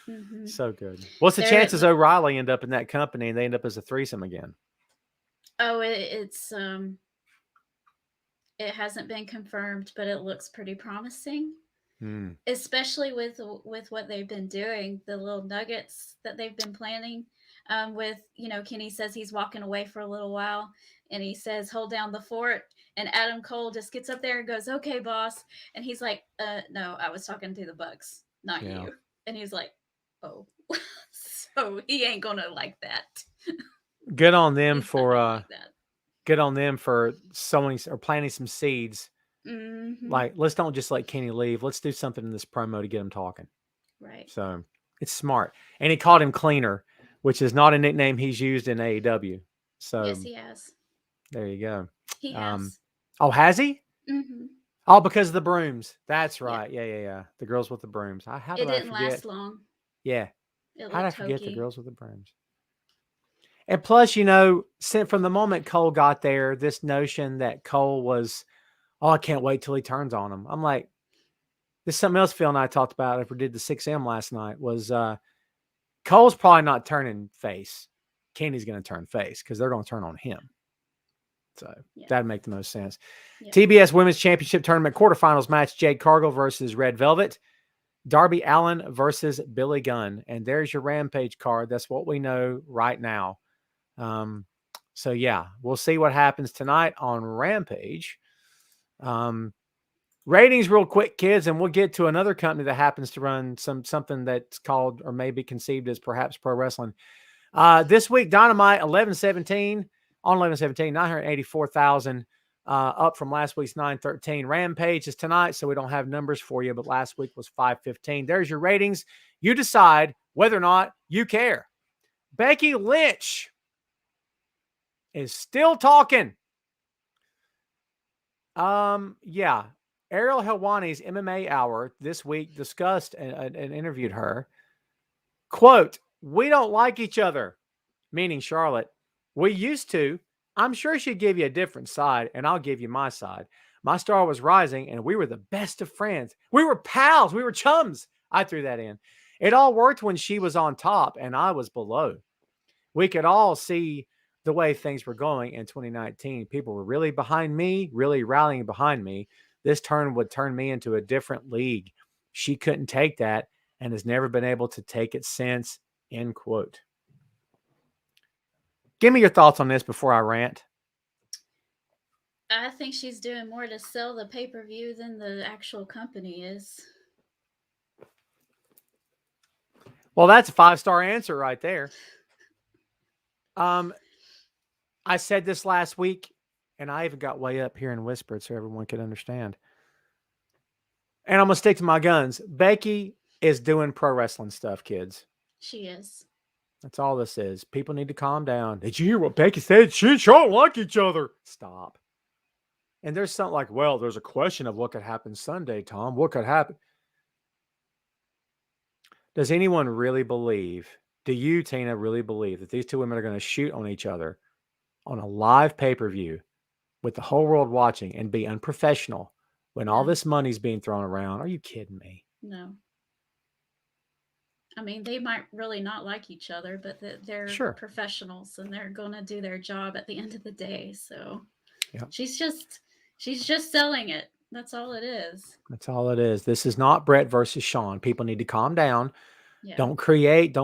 Mm-hmm. So good. What's the There. chances O'Reilly end up in that company and they end up as a threesome again? Oh, it's it hasn't been confirmed, but it looks pretty promising. Especially with what they've been doing, the little nuggets that they've been planning. With Kenny says he's walking away for a little while, and he says, "Hold down the fort." And Adam Cole just gets up there and goes, "Okay, boss." And he's like, "No, I was talking to the Bucks, not you." And he's like, "Oh." So he ain't gonna like that. Good on them He's not gonna like that. good on them for sowing or planting some seeds. Mm-hmm. Like, let's don't just let Kenny leave. Let's do something in this promo to get him talking. Right. So it's smart. And he called him Cleaner, which is not a nickname he's used in AEW. So Yes, he has. there you go. He has. Oh, has he? Mm-hmm. Oh, because of the brooms. That's Yeah. right. Yeah. The girls with the brooms. How It did I didn't forget? last long. Yeah. It How did I looked forget the hokey. girls with the brooms? And plus, from the moment Cole got there, this notion that Cole was, oh, I can't wait till he turns on him. I'm like, this is something else Phil and I talked about if we did the 6M last night was Cole's probably not turning face. Kenny's going to turn face because they're going to turn on him. So that'd make the most sense. Yep. TBS Women's Championship Tournament quarterfinals match, Jade Cargill versus Red Velvet. Darby Allin versus Billy Gunn. And there's your Rampage card. That's what we know right now. So yeah, we'll see what happens tonight on Rampage. Ratings real quick, kids, and we'll get to another company that happens to run something that's called or maybe conceived as perhaps pro wrestling. This week, Dynamite 11-17 on 11-17, 984,000, up from last week's 913. Rampage is tonight, so we don't have numbers for you, but last week was 515. There's your ratings. You decide whether or not you care. Becky Lynch is still talking. Yeah. Ariel Helwani's MMA Hour this week discussed and interviewed her. Quote, "We don't like each other," meaning Charlotte. "We used to. I'm sure she'd give you a different side, and I'll give you my side. My star was rising, and we were the best of friends. We were pals. We were chums." I threw that in. "It all worked when she was on top, and I was below. We could all see the way things were going in 2019. People were really behind me, really rallying behind me. This turn would turn me into a different league. She couldn't take that and has never been able to take it since," end quote. Give me your thoughts on this before I rant. I think she's doing more to sell the pay-per-view than the actual company is. Well, that's a 5-star answer right there. I said this last week, and I even got way up here and whispered so everyone could understand. And I'm going to stick to my guns. Becky is doing pro wrestling stuff, kids. She is. That's all this is. People need to calm down. Did you hear what Becky said? She don't like each other. Stop. And there's something like, well, there's a question of what could happen Sunday, Tom. What could happen? Does anyone really believe, do you, Tina, really believe that these two women are going to shoot on each other on a live pay-per-view with the whole world watching and be unprofessional when all this money's being thrown around? Are you kidding me? No. I mean, they might really not like each other, but they're professionals and they're going to do their job at the end of the day. So she's just, She's just selling it. That's all it is. That's all it is. This is not Brett versus Sean. People need to calm down. Yeah. Don't create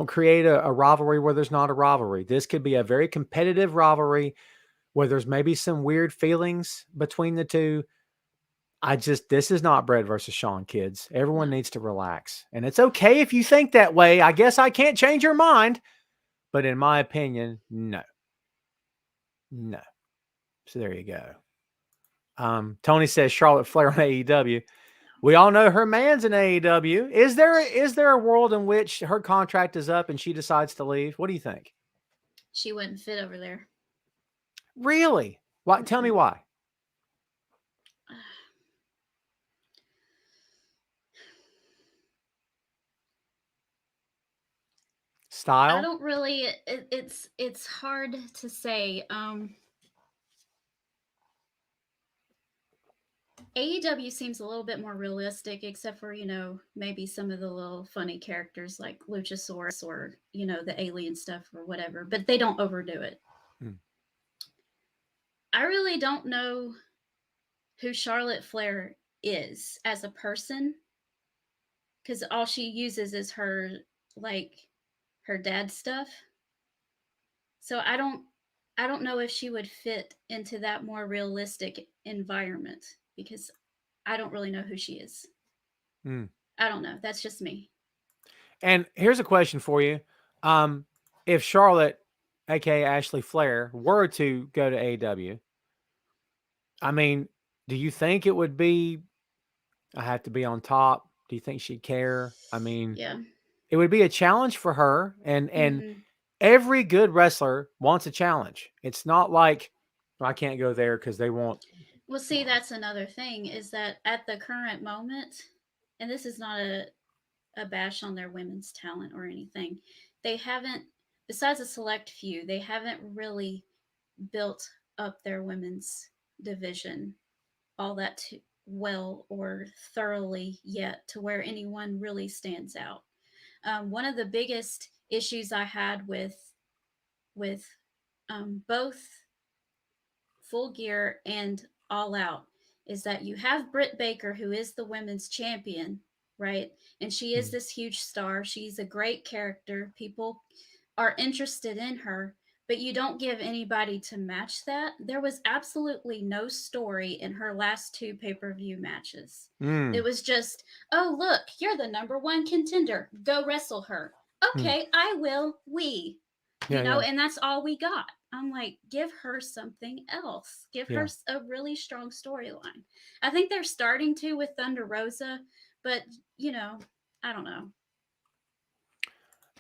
a rivalry where there's not a rivalry. This could be a very competitive rivalry where there's maybe some weird feelings between the two. This is not Brett versus Sean, kids. Everyone needs to relax. And it's okay if you think that way. I guess I can't change your mind. But in my opinion, no. No. So there you go. Tony says Charlotte Flair on AEW. We all know her man's in AEW. Is there a world in which her contract is up and she decides to leave? What do you think? She wouldn't fit over there. Really? Why? Tell me why. Style? I don't really. It's hard to say. AEW seems a little bit more realistic, except for, maybe some of the little funny characters like Luchasaurus or, the alien stuff or whatever, but they don't overdo it. I really don't know who Charlotte Flair is as a person, because all she uses is her dad stuff. So I don't know if she would fit into that more realistic environment, because I don't really know who she is. I don't know. That's just me. And here's a question for you. If Charlotte, aka Ashley Flair, were to go to AEW, I mean, do you think it would be, I have to be on top? Do you think she'd care? I mean, yeah, it would be a challenge for her. And every good wrestler wants a challenge. It's not like, I can't go there because they won't. Well, see, that's another thing, is that at the current moment, and this is not a bash on their women's talent or anything, they haven't, besides a select few, they haven't really built up their women's division all that well or thoroughly yet to where anyone really stands out. One of the biggest issues I had with both Full Gear and All Out is that you have Britt Baker, who is the women's champion, right? And she is this huge star. She's a great character. People are interested in her, but you don't give anybody to match that. There was absolutely no story in her last 2 pay-per-view matches. It was just, oh, look, you're the #1 contender. Go wrestle her. Okay, I will. And that's all we got. I'm like, give her something else. Give her a really strong storyline. I think they're starting to with Thunder Rosa, but, I don't know.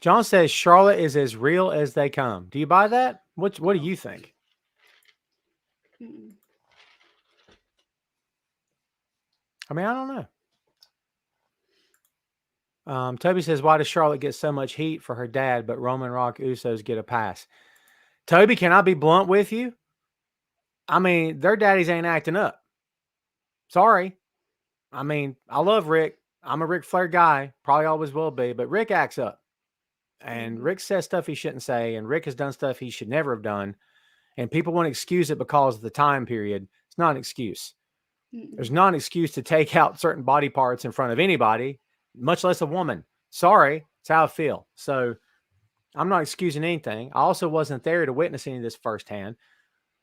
John says Charlotte is as real as they come. Do you buy that? What do you think? I mean, I don't know. Toby says, why does Charlotte get so much heat for her dad, but Roman Rock Usos get a pass? Toby, can I be blunt with you? I mean, their daddies ain't acting up. Sorry. I mean, I love Rick. I'm a Ric Flair guy. Probably always will be. But Rick acts up. And Rick says stuff he shouldn't say. And Rick has done stuff he should never have done. And people want to excuse it because of the time period. It's not an excuse. There's not an excuse to take out certain body parts in front of anybody, much less a woman. Sorry. It's how I feel. So I'm not excusing anything. I also wasn't there to witness any of this firsthand.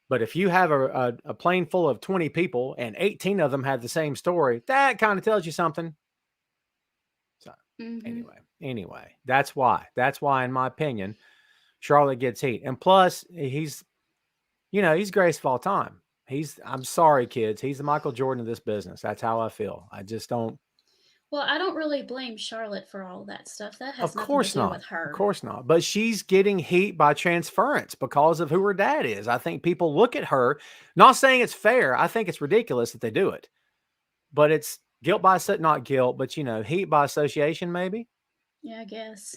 But if you have a plane full of 20 people and 18 of them had the same story, that kind of tells you something. So anyway, that's why, in my opinion, Charlotte gets heat. And plus he's greatest of all time. I'm sorry, kids. He's the Michael Jordan of this business. That's how I feel. I just don't. Well, I don't really blame Charlotte for all that stuff. That has nothing to do with her. Of course not. But she's getting heat by transference because of who her dad is. I think people look at her, not saying it's fair. I think it's ridiculous that they do it. But it's guilt by, not guilt, but, heat by association, maybe? Yeah, I guess.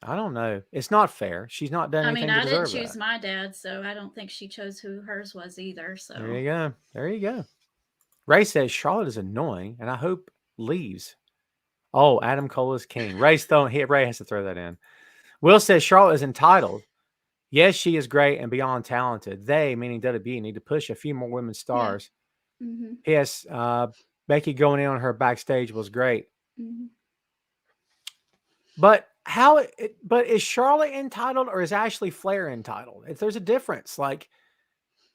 I don't know. It's not fair. She's not done anything to deserve that. I didn't choose my dad, so I don't think she chose who hers was either. So There you go. Ray says Charlotte is annoying, and I hope leaves. Oh, Adam Cole is king. Ray has to throw that in. Will says Charlotte is entitled. Yes, she is great and beyond talented. They, meaning WWE, need to push a few more women stars Mm-hmm. Yes, Becky going in on her backstage was great. Mm-hmm. But but is Charlotte entitled or is Ashley Flair entitled? If there's a difference, like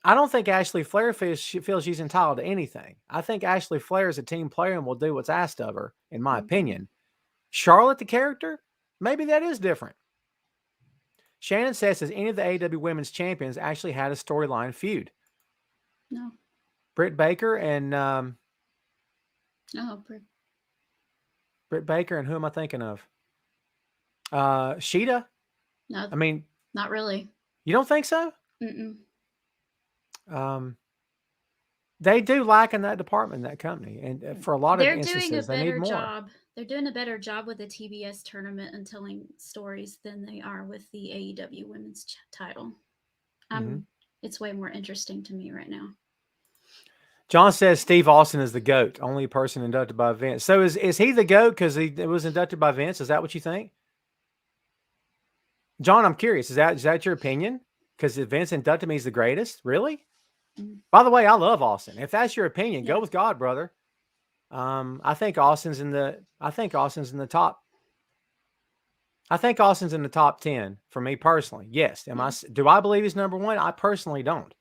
I don't think Ashley Flair feels she's entitled to anything. I think Ashley Flair is a team player and will do what's asked of her, in my opinion. Charlotte, the character, maybe that is different. Shannon says, has any of the AEW Women's Champions actually had a storyline feud? No. Britt Baker and Britt Baker and who am I thinking of? Sheeta? No. I mean, not really. You don't think so? Mm-mm. They do lack in that department, that company, and for a lot of instances, they need more. Job. They're doing a better job with the TBS tournament and telling stories than they are with the AEW Women's title. It's way more interesting to me right now. John says Steve Austin is the GOAT, only person inducted by Vince. So is he the GOAT because he was inducted by Vince? Is that what you think? John, I'm curious. Is that your opinion? Because Vince inducted me as the greatest? Really? By the way, I love Austin. If that's your opinion, go with God, brother. I think Austin's in the top. I think Austin's in the top 10 for me personally. Yes. Do I believe he's number one? I personally don't.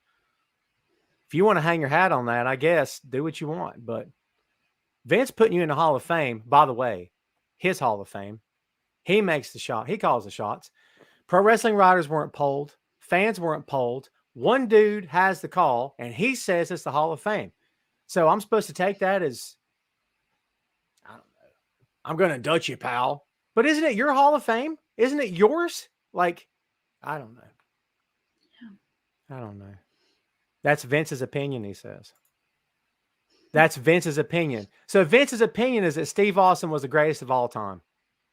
If you want to hang your hat on that, I guess do what you want. But Vince putting you in the Hall of Fame, by the way, his Hall of Fame, he makes the shot. He calls the shots. Pro wrestling writers weren't polled. Fans weren't polled. One dude has the call, and he says it's the Hall of Fame. So I'm supposed to take that as, I don't know, I'm going to induct you, pal. But isn't it your Hall of Fame? Isn't it yours? Like, I don't know. Yeah. I don't know. That's Vince's opinion, he says. That's Vince's opinion. So Vince's opinion is that Steve Austin was the greatest of all time.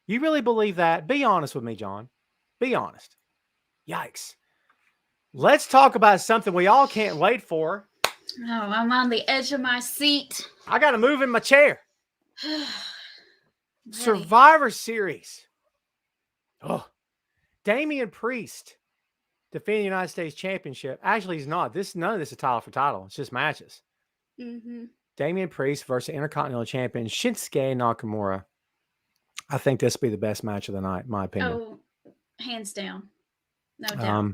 You really believe that? Be honest with me, John. Be honest. Yikes. Let's talk about something we all can't wait for. Oh, I'm on the edge of my seat. I got to move in my chair. Survivor Series. Oh, Damian Priest defending the United States Championship. Actually, he's not. None of this is title for title. It's just matches. Damian Priest versus Intercontinental Champion Shinsuke Nakamura. I think this will be the best match of the night, in my opinion. Oh, hands down. No doubt.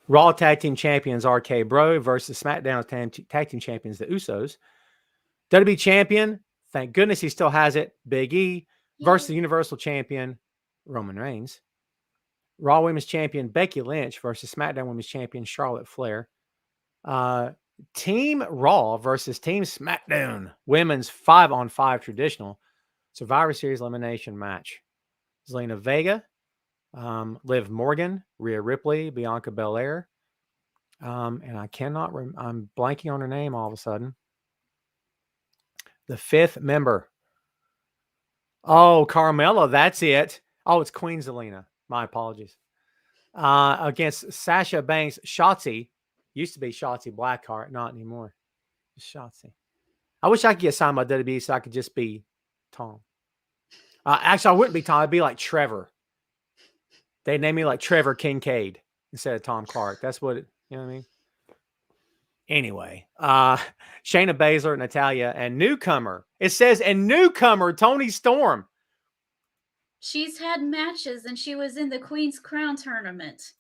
Raw Tag Team Champions RK Bro versus SmackDown Tag Team Champions, the Usos. WWE Champion, thank goodness he still has it, Big E, versus the Universal Champion, Roman Reigns. Raw Women's Champion, Becky Lynch versus SmackDown Women's Champion, Charlotte Flair. Team Raw versus Team SmackDown, Women's 5-on-5 traditional Survivor Series elimination match. Zelina Vega, Liv Morgan, Rhea Ripley, Bianca Belair. And I cannot, I'm blanking on her name all of a sudden. The fifth member. Oh, Carmella, that's it. Oh, it's Queen Zelina. My apologies. Against Sasha Banks, Shotzi. Used to be Shotzi Blackheart, not anymore. Just Shotzi. I wish I could get signed by WWE so I could just be Tom. Actually, I wouldn't be Tom. I'd be like Trevor. They'd name me like Trevor Kincaid instead of Tom Clark. That's what it, you know what I mean? Anyway, Shayna Baszler, Natalya, and newcomer. It says, and newcomer, Toni Storm. She's had matches, and she was in the Queen's Crown tournament.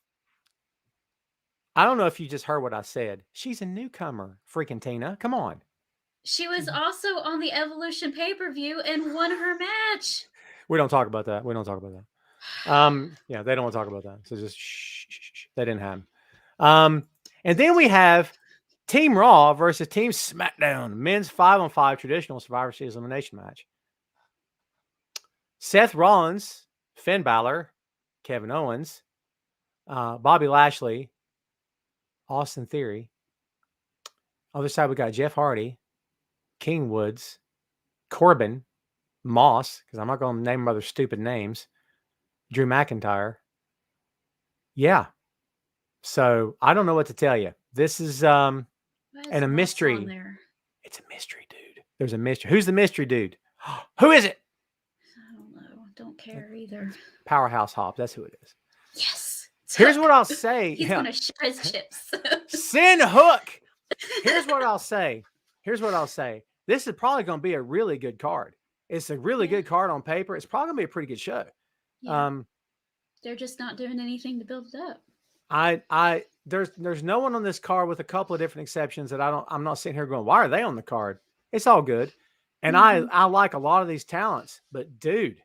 I don't know if you just heard what I said. She's a newcomer, freaking Tina. Come on. She was also on the Evolution pay-per-view and won her match. We don't talk about that. Yeah, they don't want to talk about that. So just shh. That didn't happen. And then we have Team Raw versus Team SmackDown, men's 5-on-5 traditional Survivor Series elimination match. Seth Rollins, Finn Balor, Kevin Owens, Bobby Lashley, Austin Theory. Other side, we got Jeff Hardy, King Woods, Corbin, Moss, because I'm not going to name other stupid names, Drew McIntyre. Yeah. So I don't know what to tell you. This is and a mystery. It's a mystery, dude. There's a mystery. Who's the mystery dude? Who is it? I don't know. Don't care either. Powerhouse Hobbs. That's who it is. Yes. Here's what I'll say. He's going to share his chips. Sin Hook. Here's what I'll say. here's what I'll say. This is probably going to be a really good card. It's a really good card on paper. It's probably going to be a pretty good show. Yeah. They're just not doing anything to build it up. There's no one on this card with a couple of different exceptions that I'm not sitting here going, why are they on the card? It's all good. And I like a lot of these talents, but dude,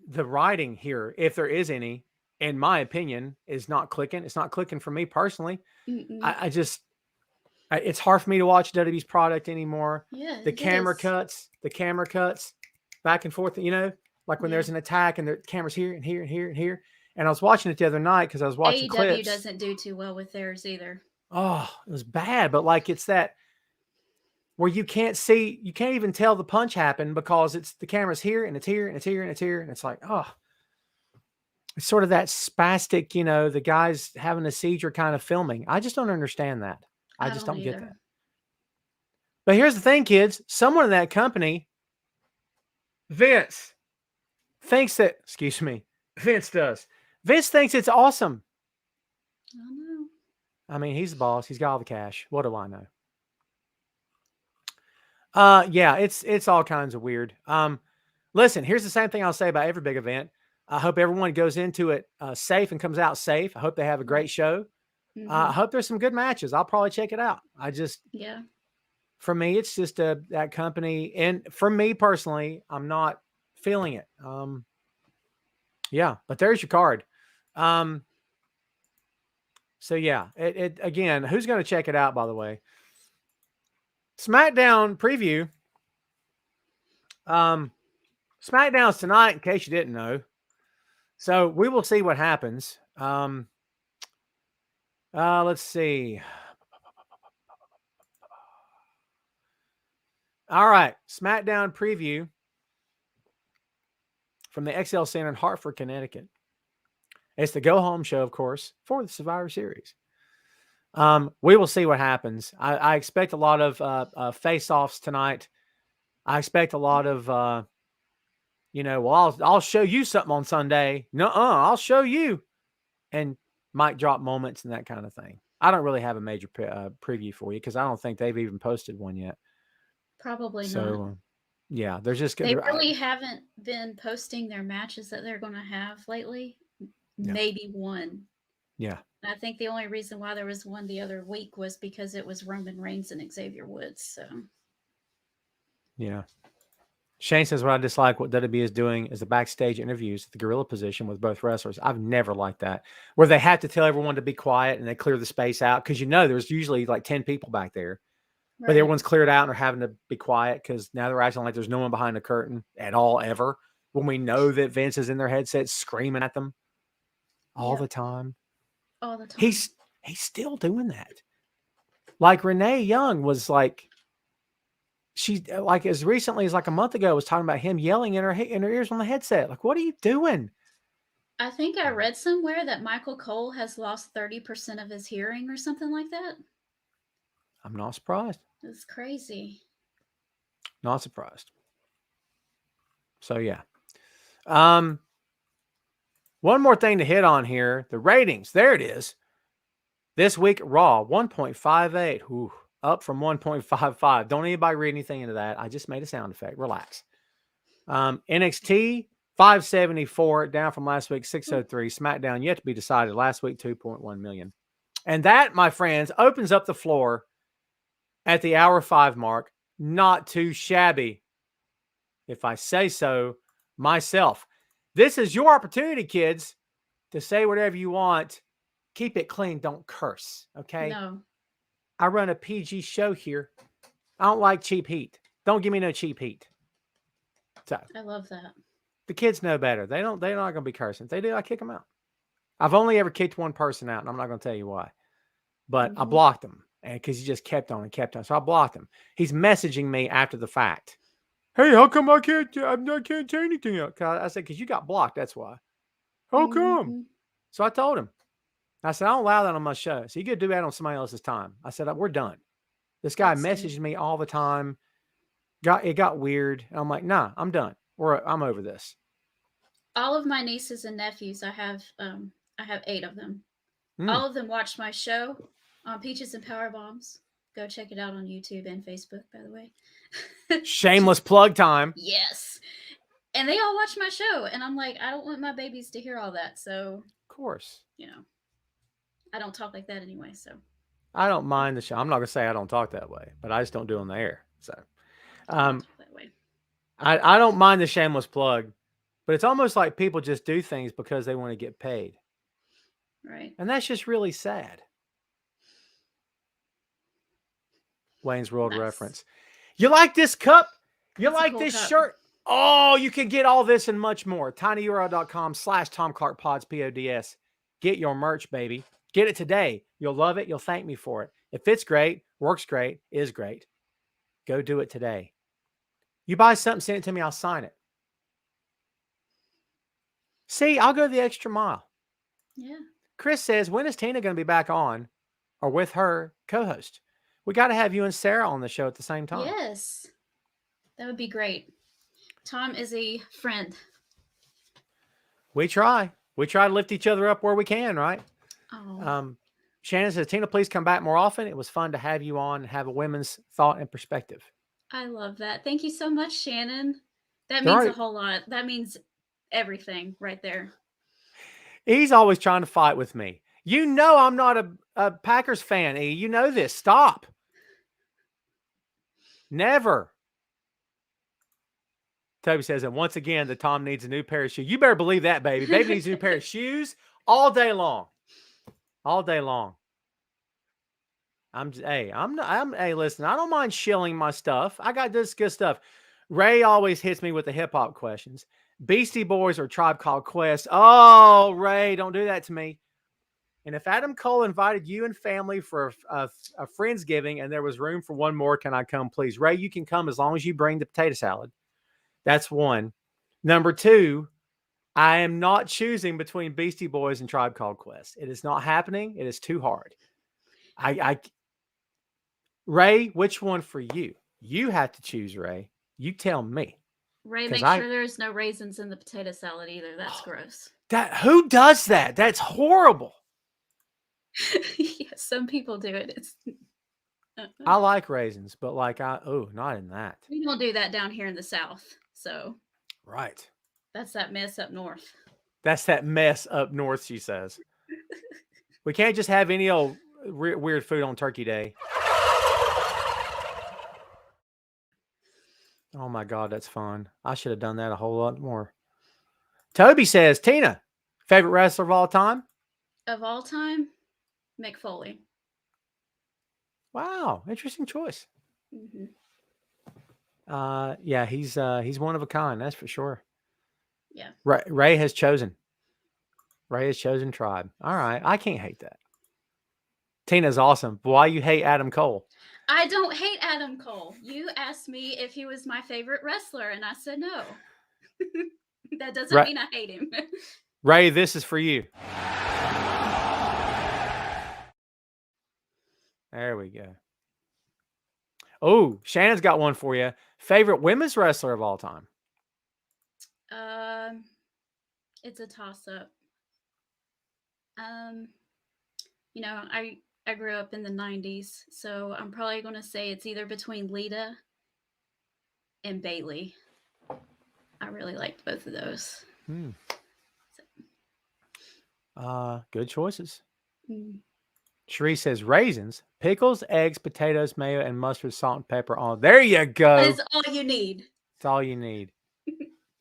the writing here, if there is any, in my opinion, is not clicking. It's not clicking for me personally. It's hard for me to watch WWE's product anymore. Yeah, the camera cuts back and forth, like when there's an attack and the camera's here and here and here and here. And I was watching it the other night because I was watching clips. AEW doesn't do too well with theirs either. Oh, it was bad. But like, it's that where you can't even tell the punch happened because the camera's here and it's here and it's here and it's here. And it's like, oh, it's sort of that spastic, the guy's having a seizure kind of filming. I just don't understand that. I just don't get that. But here's the thing, kids. Someone in that company, Vince, thinks that, Vince does. Vince thinks it's awesome. I know. I mean, he's the boss. He's got all the cash. What do I know? Yeah, it's all kinds of weird. Listen, here's the same thing I'll say about every big event. I hope everyone goes into it safe and comes out safe. I hope they have a great show. I hope there's some good matches. I'll probably check it out. For me, it's just that company. And for me personally, I'm not feeling it. Yeah, but there's your card. So yeah, it again, who's going to check it out, by the way? SmackDown preview. SmackDown's tonight, in case you didn't know. So we will see what happens. Let's see. All right. SmackDown preview from the XL Center in Hartford, Connecticut. It's the go-home show, of course, for the Survivor Series. We will see what happens. I expect a lot of face-offs tonight. I expect a lot of, well, I'll show you something on Sunday. I'll show you. And mic drop moments and that kind of thing. I don't really have a major preview for you because I don't think they've even posted one yet. Probably not. Yeah, they're just they really haven't been posting their matches that they're going to have lately. Yeah. Maybe one. Yeah. I think the only reason why there was one the other week was because it was Roman Reigns and Xavier Woods. So. Yeah. Shane says, what I dislike what WWE is doing is the backstage interviews, the gorilla position with both wrestlers. I've never liked that, where they have to tell everyone to be quiet and they clear the space out. Because, there's usually like 10 people back there, right. But everyone's cleared out and they're having to be quiet because now they're acting like there's no one behind the curtain at all, ever. When we know that Vince is in their headset screaming at them all the time. All the time. He's still doing that. Like Renee Young was like, she like as recently as like a month ago was talking about him yelling in her ears on the headset. Like, what are you doing? I think I read somewhere that Michael Cole has lost 30% of his hearing or something like that. I'm not surprised. It's crazy. Not surprised. So yeah. One more thing to hit on here. The ratings. There it is. This week, Raw, 1.58. Ooh. Up from 1.55. Don't anybody read anything into that. I just made a sound effect. Relax. NXT, 574, down from last week, 603. SmackDown, yet to be decided. Last week, 2.1 million. And that, my friends, opens up the floor at the hour 5 mark. Not too shabby, if I say so myself. This is your opportunity, kids, to say whatever you want. Keep it clean. Don't curse, okay? No. I run a PG show here. I don't like cheap heat. Don't give me no cheap heat. So I love that. The kids know better. They're not going to be cursing. If they do, I kick them out. I've only ever kicked one person out, and I'm not going to tell you why. But I blocked him because he just kept on and kept on. So I blocked him. He's messaging me after the fact. Hey, how come I can't say anything else? I said, because you got blocked. That's why. How come? So I told him. I said, I don't allow that on my show. So you could do that on somebody else's time. I said, we're done. This guy messaged me all the time. It got weird. And I'm like, nah, I'm done. I'm over this. All of my nieces and nephews, I have 8 of them. All of them watched my show on Peaches and Power Bombs. Go check it out on YouTube and Facebook, by the way. Shameless plug time. Yes. And they all watch my show, and I'm like, I don't want my babies to hear all that, so Of course. I don't talk like that anyway, so. I don't mind the show. I'm not gonna say I don't talk that way, but I just don't do it on the air. So, I don't talk that way. I don't mind the shameless plug, but it's almost like people just do things because they want to get paid, Right. and that's just really sad. Wayne's World reference. You like this cup? You like cool this cup. shirt? Oh, you can get all this and much more. tinyurl.com/TomClarkPods, PODS. Get your merch, baby. Get it today. You'll love it. You'll thank me for it. It fits great, works great, is great. Go do it today. You buy something, send it to me, I'll sign it. See, I'll go the extra mile. Yeah. Chris says, when is Tina going to be back on or with her co-host? We got to have you and Sarah on the show at the same time. Yes. That would be great. Tom is a friend. We try. We try to lift each other up where we can, right? Oh. Shannon says, Tina, please come back more often. It was fun to have you on and have a women's thought and perspective. I love that. Thank you so much, Shannon. That means a whole lot. That means everything right there. He's always trying to fight with me. You know I'm not a Packers fan, E. You know this. Stop. Never. Toby says, and once again, the Tom needs a new pair of shoes. You better believe that, baby. Baby needs a new pair of shoes all day long. All day long. Hey, listen, I don't mind shilling my stuff. I got this good stuff. Ray always hits me with the hip hop questions. Beastie Boys or Tribe Called Quest? Oh, Ray, don't do that to me. And if Adam Cole invited you and family for a Friendsgiving and there was room for one more, can I come, please? Ray, you can come as long as you bring the potato salad. That's one. Number two, I am not choosing between Beastie Boys and Tribe Called Quest. It is not happening. It is too hard. Ray, which one for you? You have to choose, Ray. You tell me. Ray, make sure there's no raisins in the potato salad either. That's gross. Who does that? That's horrible. Yeah, some people do it. It's. I like raisins, but not in that. We don't do that down here in the South, so. Right. That's that mess up north. That's that mess up north, she says. We can't just have any old weird food on Turkey Day. Oh my God, that's fun. I should have done that a whole lot more. Toby says, Tina, favorite wrestler of all time? Of all time, Mick Foley. Wow, interesting choice. Mm-hmm. Yeah, he's one of a kind, that's for sure. Yeah. Ray has chosen. Ray has chosen Tribe. All right, I can't hate that. Tina's awesome. Why you hate Adam Cole? I don't hate Adam Cole. You asked me if he was my favorite wrestler, and I said no. That doesn't mean I hate him. Ray, this is for you. There we go. Oh, Shannon's got one for you. Favorite women's wrestler of all time? It's a toss-up. I grew up in the 90s, so I'm probably going to say it's either between Lita and Bayley. I really liked both of those. Good choices. Sheree says raisins, pickles, eggs, potatoes, mayo, and mustard, salt, and pepper on. There you go. That is all you need. It's all you need.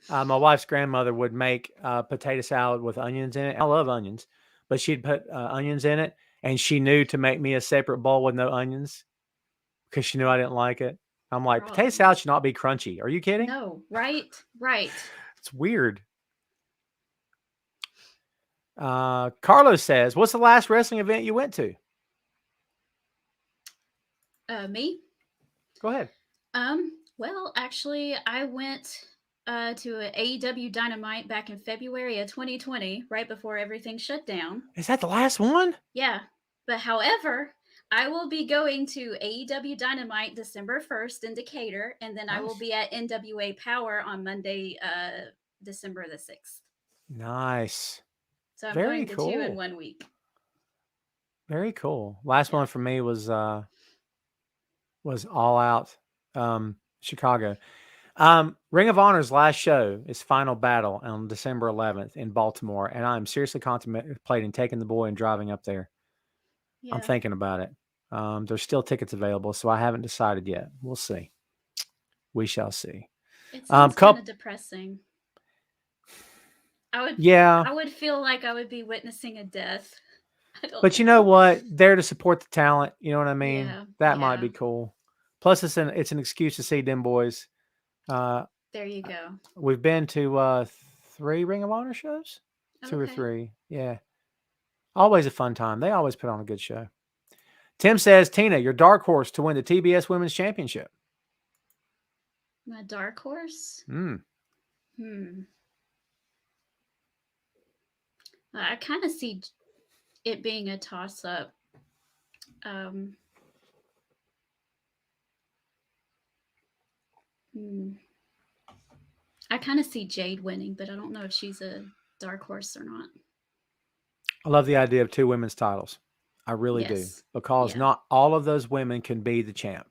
My wife's grandmother would make potato salad with onions in it. I love onions, but she'd put onions in it, and she knew to make me a separate bowl with no onions because she knew I didn't like it. I'm like, potato salad should not be crunchy. Are you kidding? No, right. It's weird. Carlos says, what's the last wrestling event you went to? Me? Go ahead. Well, actually, I went to an AEW Dynamite back in February of 2020, right before everything shut down. Is that the last one? Yeah. But however, I will be going to AEW Dynamite December 1st in Decatur, and then I will be at NWA Power on Monday, December the 6th. Nice. So I'm going to 2 in 1 week. Very cool. Last one for me was was all out. Chicago. Ring of Honor's last show is Final Battle on December 11th in Baltimore, and I'm seriously contemplating taking the boy and driving up there. Yeah. I'm thinking about it. There's still tickets available, so I haven't decided yet. We'll see. We shall see. It sounds kind of depressing. Yeah. I would feel like I would be witnessing a death. But you know what? There to support the talent. You know what I mean? Yeah, That might be cool. Plus, it's an excuse to see them boys. There you go. We've been to 3 Ring of Honor shows, 2 or 3. Yeah, always a fun time. They always put on a good show. Tim says, Tina, your dark horse to win the TBS Women's Championship. My dark horse? I kind of see it being a toss-up. I kind of see Jade winning, but I don't know if she's a dark horse or not. I love the idea of 2 women's titles. I really do. Because not all of those women can be the champ.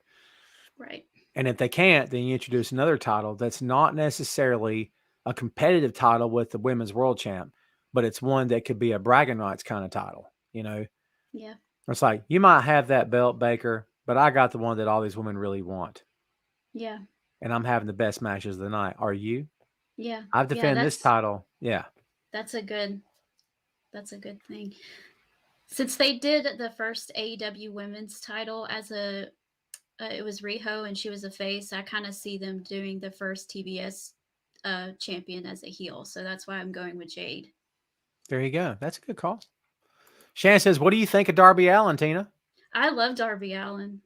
Right. And if they can't, then you introduce another title that's not necessarily a competitive title with the women's world champ, but it's one that could be a bragging rights kind of title, you know? Yeah. It's like, you might have that belt, Baker, but I got the one that all these women really want. Yeah. And I'm having the best matches of the night. Are you? Yeah. I've defended this title. Yeah. That's a good thing. Since they did the first AEW women's title as it was Riho and she was a face, I kind of see them doing the first TBS champion as a heel. So that's why I'm going with Jade. There you go. That's a good call. Shannon says, what do you think of Darby Allin, Tina? I love Darby Allin.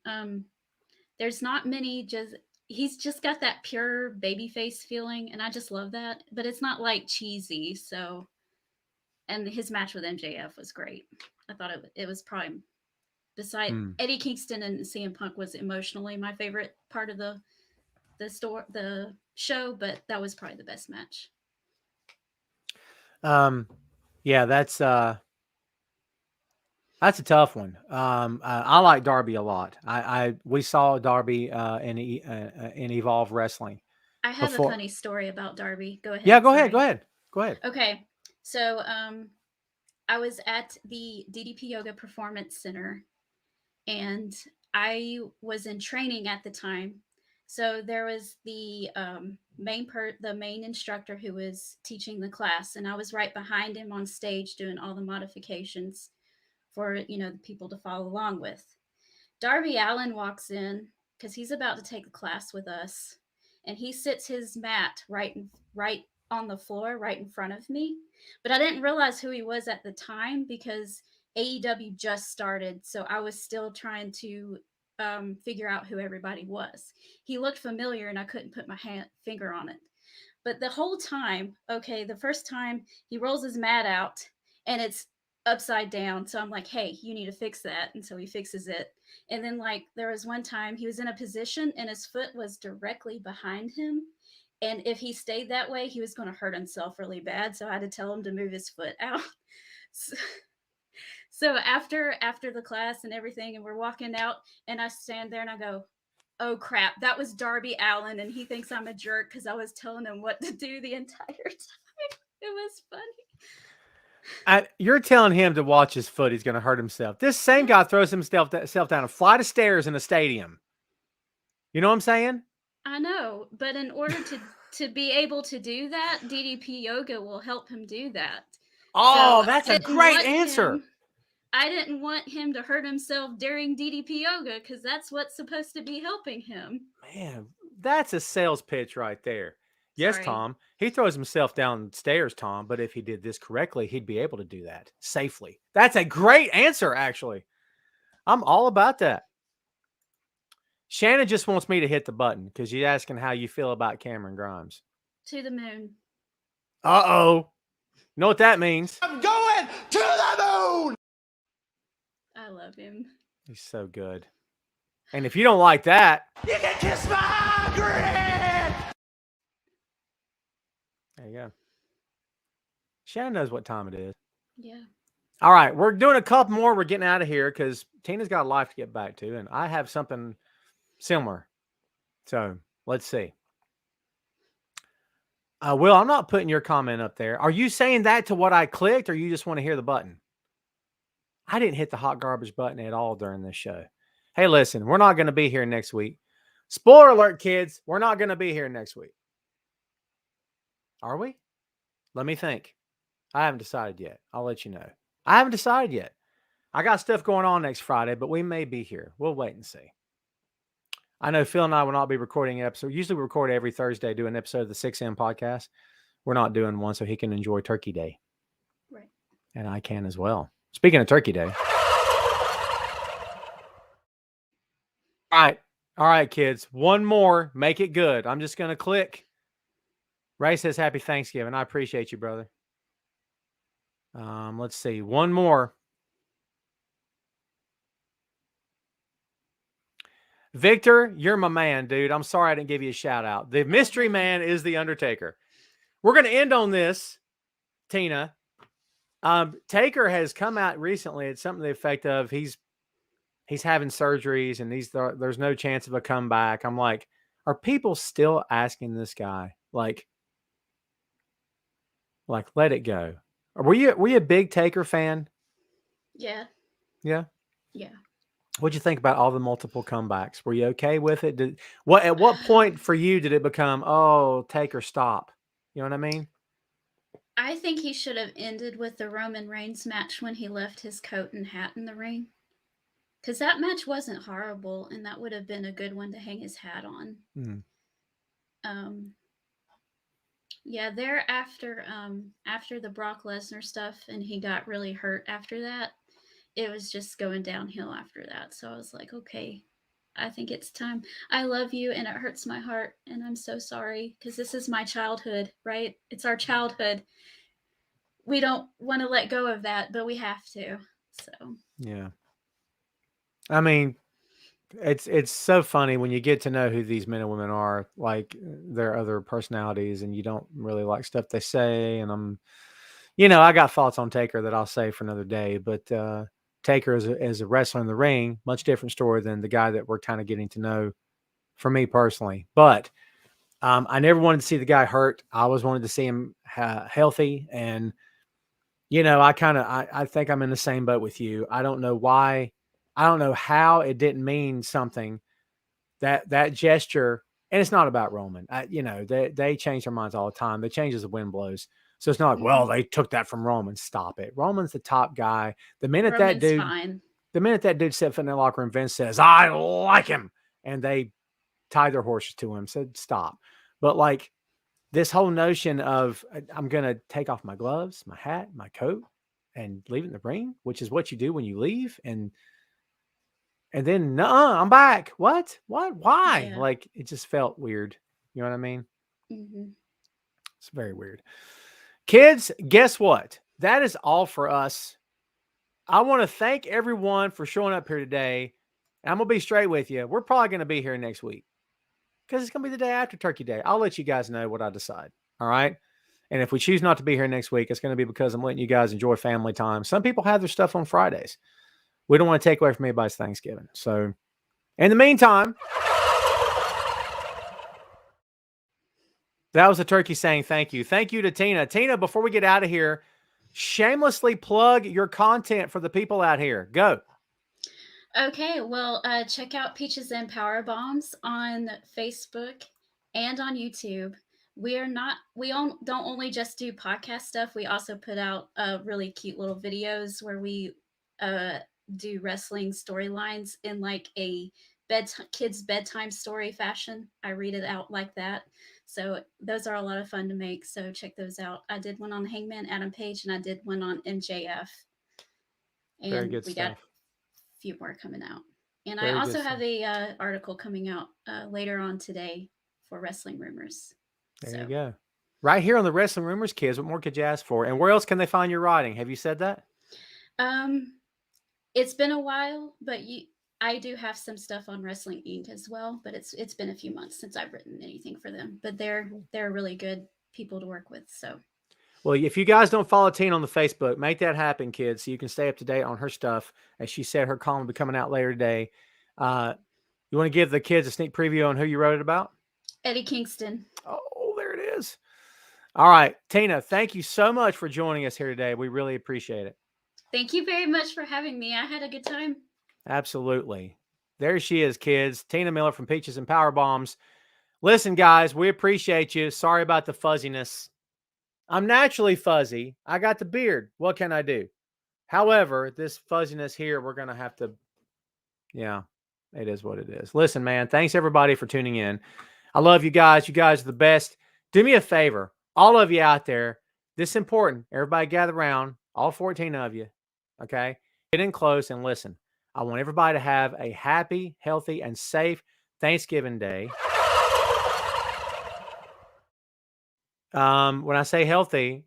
There's not many he's just got that pure babyface feeling, and I just love that. But it's not like cheesy. So, and his match with MJF was great. I thought it was probably, beside Eddie Kingston and CM Punk, was emotionally my favorite part of the show, but that was probably the best match. Yeah, that's a tough one. I like Darby a lot. We saw Darby in Evolve Wrestling. I have a funny story about Darby. Go ahead. Yeah, go ahead. Okay, so I was at the DDP Yoga Performance Center, and I was in training at the time. So there was the main instructor who was teaching the class, and I was right behind him on stage doing all the modifications for the people to follow along with. Darby Allin walks in because he's about to take the class with us, and he sits his mat right on the floor right in front of me. But I didn't realize who he was at the time because AEW just started, so I was still trying to figure out who everybody was. He looked familiar, and I couldn't put my finger on it. But the whole time, the first time he rolls his mat out, and it's upside down. So I'm like, hey, you need to fix that. And so he fixes it. And then there was one time he was in a position and his foot was directly behind him. And if he stayed that way, he was going to hurt himself really bad. So I had to tell him to move his foot out. So after the class and everything, and we're walking out, and I stand there and I go, oh crap, that was Darby Allin, and he thinks I'm a jerk because I was telling him what to do the entire time. It was funny. You're telling him to watch his foot. He's going to hurt himself. This same guy throws himself down a flight of stairs in a stadium. You know what I'm saying? I know, but in order to be able to do that, DDP Yoga will help him do that. Oh, so that's a great answer. I didn't want him to hurt himself during DDP Yoga because that's what's supposed to be helping him. Man, that's a sales pitch right there. Yes, Tom. He throws himself downstairs, Tom, but if he did this correctly, he'd be able to do that safely. That's a great answer, actually. I'm all about that. Shannon just wants me to hit the button because she's asking how you feel about Cameron Grimes. To the moon. Uh-oh. You know what that means? I'm going to the moon! I love him. He's so good. And if you don't like that, you can kiss my grin! There you go. Shannon knows what time it is. Yeah. All right. We're doing a couple more. We're getting out of here because Tina's got a life to get back to. And I have something similar. So let's see. Will, I'm not putting your comment up there. Are you saying that to what I clicked, or you just want to hear the button? I didn't hit the hot garbage button at all during this show. Hey, listen, we're not going to be here next week. Spoiler alert, kids. We're not going to be here next week. Are we? Let me think. I haven't decided yet. I'll let you know. I haven't decided yet. I got stuff going on next Friday, but we may be here. We'll wait and see. I know Phil and I will not be recording an episode. Usually we record every Thursday, do an episode of the 6M podcast. We're not doing one so he can enjoy Turkey Day. Right. And I can as well. Speaking of Turkey Day. All right, kids. One more. Make it good. I'm just going to click. Ray says happy Thanksgiving. I appreciate you, brother. Let's see. One more. Victor, you're my man, dude. I'm sorry I didn't give you a shout out. The mystery man is the Undertaker. We're going to end on this, Tina. Taker has come out recently. It's something to the effect of he's having surgeries and there's no chance of a comeback. I'm like, are people still asking this guy? Like let it go. Were you a big Taker fan? Yeah. Yeah. Yeah. What'd you think about all the multiple comebacks? Were you okay with it? At what point for you did it become, oh, Taker, stop? You know what I mean? I think he should have ended with the Roman Reigns match when he left his coat and hat in the ring. Because that match wasn't horrible, and that would have been a good one to hang his hat on. Mm. Yeah, after the Brock Lesnar stuff, and he got really hurt after that, it was just going downhill after that. So I was like, okay, I think it's time. I love you, and it hurts my heart, and I'm so sorry, because this is my childhood, right? It's our childhood. We don't want to let go of that, but we have to. So yeah, I mean, it's so funny when you get to know who these men and women are, like their other personalities, and you don't really like stuff they say. And I got thoughts on Taker that I'll say for another day, but Taker as a wrestler in the ring, much different story than the guy that we're kind of getting to know for me personally. But I never wanted to see the guy hurt. I always wanted to see him healthy. And, I think I'm in the same boat with you. I don't know why. I don't know how it didn't mean something, that gesture. And it's not about Roman. They change their minds all the time. They change as the wind blows. So it's not like, well, they took that from Roman. Stop it. Roman's the top guy. The minute Roman's that dude stepped in the locker room, Vince says, I like him. And they tied their horses to him, said, stop. But like this whole notion of I'm going to take off my gloves, my hat, my coat, and leave it in the ring, which is what you do when you leave. And then, I'm back. What? Why? Yeah. Like, it just felt weird. You know what I mean? Mm-hmm. It's very weird. Kids, guess what? That is all for us. I want to thank everyone for showing up here today. And I'm going to be straight with you. We're probably going to be here next week because it's going to be the day after Turkey Day. I'll let you guys know what I decide. All right? And if we choose not to be here next week, it's going to be because I'm letting you guys enjoy family time. Some people have their stuff on Fridays. We don't want to take away from anybody's Thanksgiving. So, in the meantime, that was a turkey saying thank you. Thank you to Tina. Tina, before we get out of here, shamelessly plug your content for the people out here. Go. Okay, well, check out Peaches and Power Bombs on Facebook and on YouTube. Don't only just do podcast stuff. We also put out really cute little videos where we do wrestling storylines in like a kids bedtime story fashion. I read it out like that. So those are a lot of fun to make. So check those out. I did one on Hangman Adam Page, and I did one on MJF. And Very good we stuff. got a few more coming out. And Very I also good have a article coming out later on today for Wrestling Rumors. There you go. Right here on the Wrestling Rumors, kids. What more could you ask for? And where else can they find your writing? Have you said that? It's been a while, but I do have some stuff on Wrestling Inc. as well. But it's been a few months since I've written anything for them. But they're really good people to work with. So. Well, if you guys don't follow Tina on the Facebook, make that happen, kids, so you can stay up to date on her stuff. As she said, her column will be coming out later today. You want to give the kids a sneak preview on who you wrote it about? Eddie Kingston. Oh, there it is. All right, Tina, thank you so much for joining us here today. We really appreciate it. Thank you very much for having me. I had a good time. Absolutely. There she is, kids. Tina Miller from Peaches and Power Bombs. Listen, guys, we appreciate you. Sorry about the fuzziness. I'm naturally fuzzy. I got the beard. What can I do? However, this fuzziness here, we're going to have to, yeah, it is what it is. Listen, man, thanks everybody for tuning in. I love you guys. You guys are the best. Do me a favor, all of you out there, this is important. Everybody gather around, all 14 of you, okay? Get in close and listen. I want everybody to have a happy, healthy, and safe Thanksgiving Day. When I say healthy,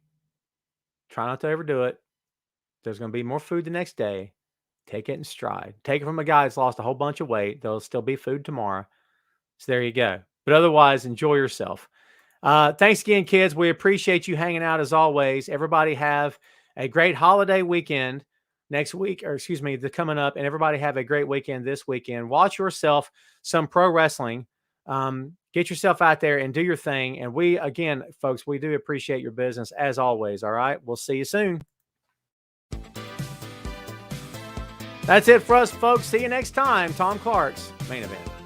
try not to overdo it. There's going to be more food the next day. Take it in stride. Take it from a guy that's lost a whole bunch of weight. There'll still be food tomorrow. So there you go. But otherwise, enjoy yourself. Thanks again, kids. We appreciate you hanging out as always. Everybody have a great holiday weekend next week, or excuse me, coming up. And everybody have a great weekend this weekend. Watch yourself some pro wrestling. Get yourself out there and do your thing. And we, again, folks, we do appreciate your business as always. All right. We'll see you soon. That's it for us, folks. See you next time. Tom Clark's Main Event.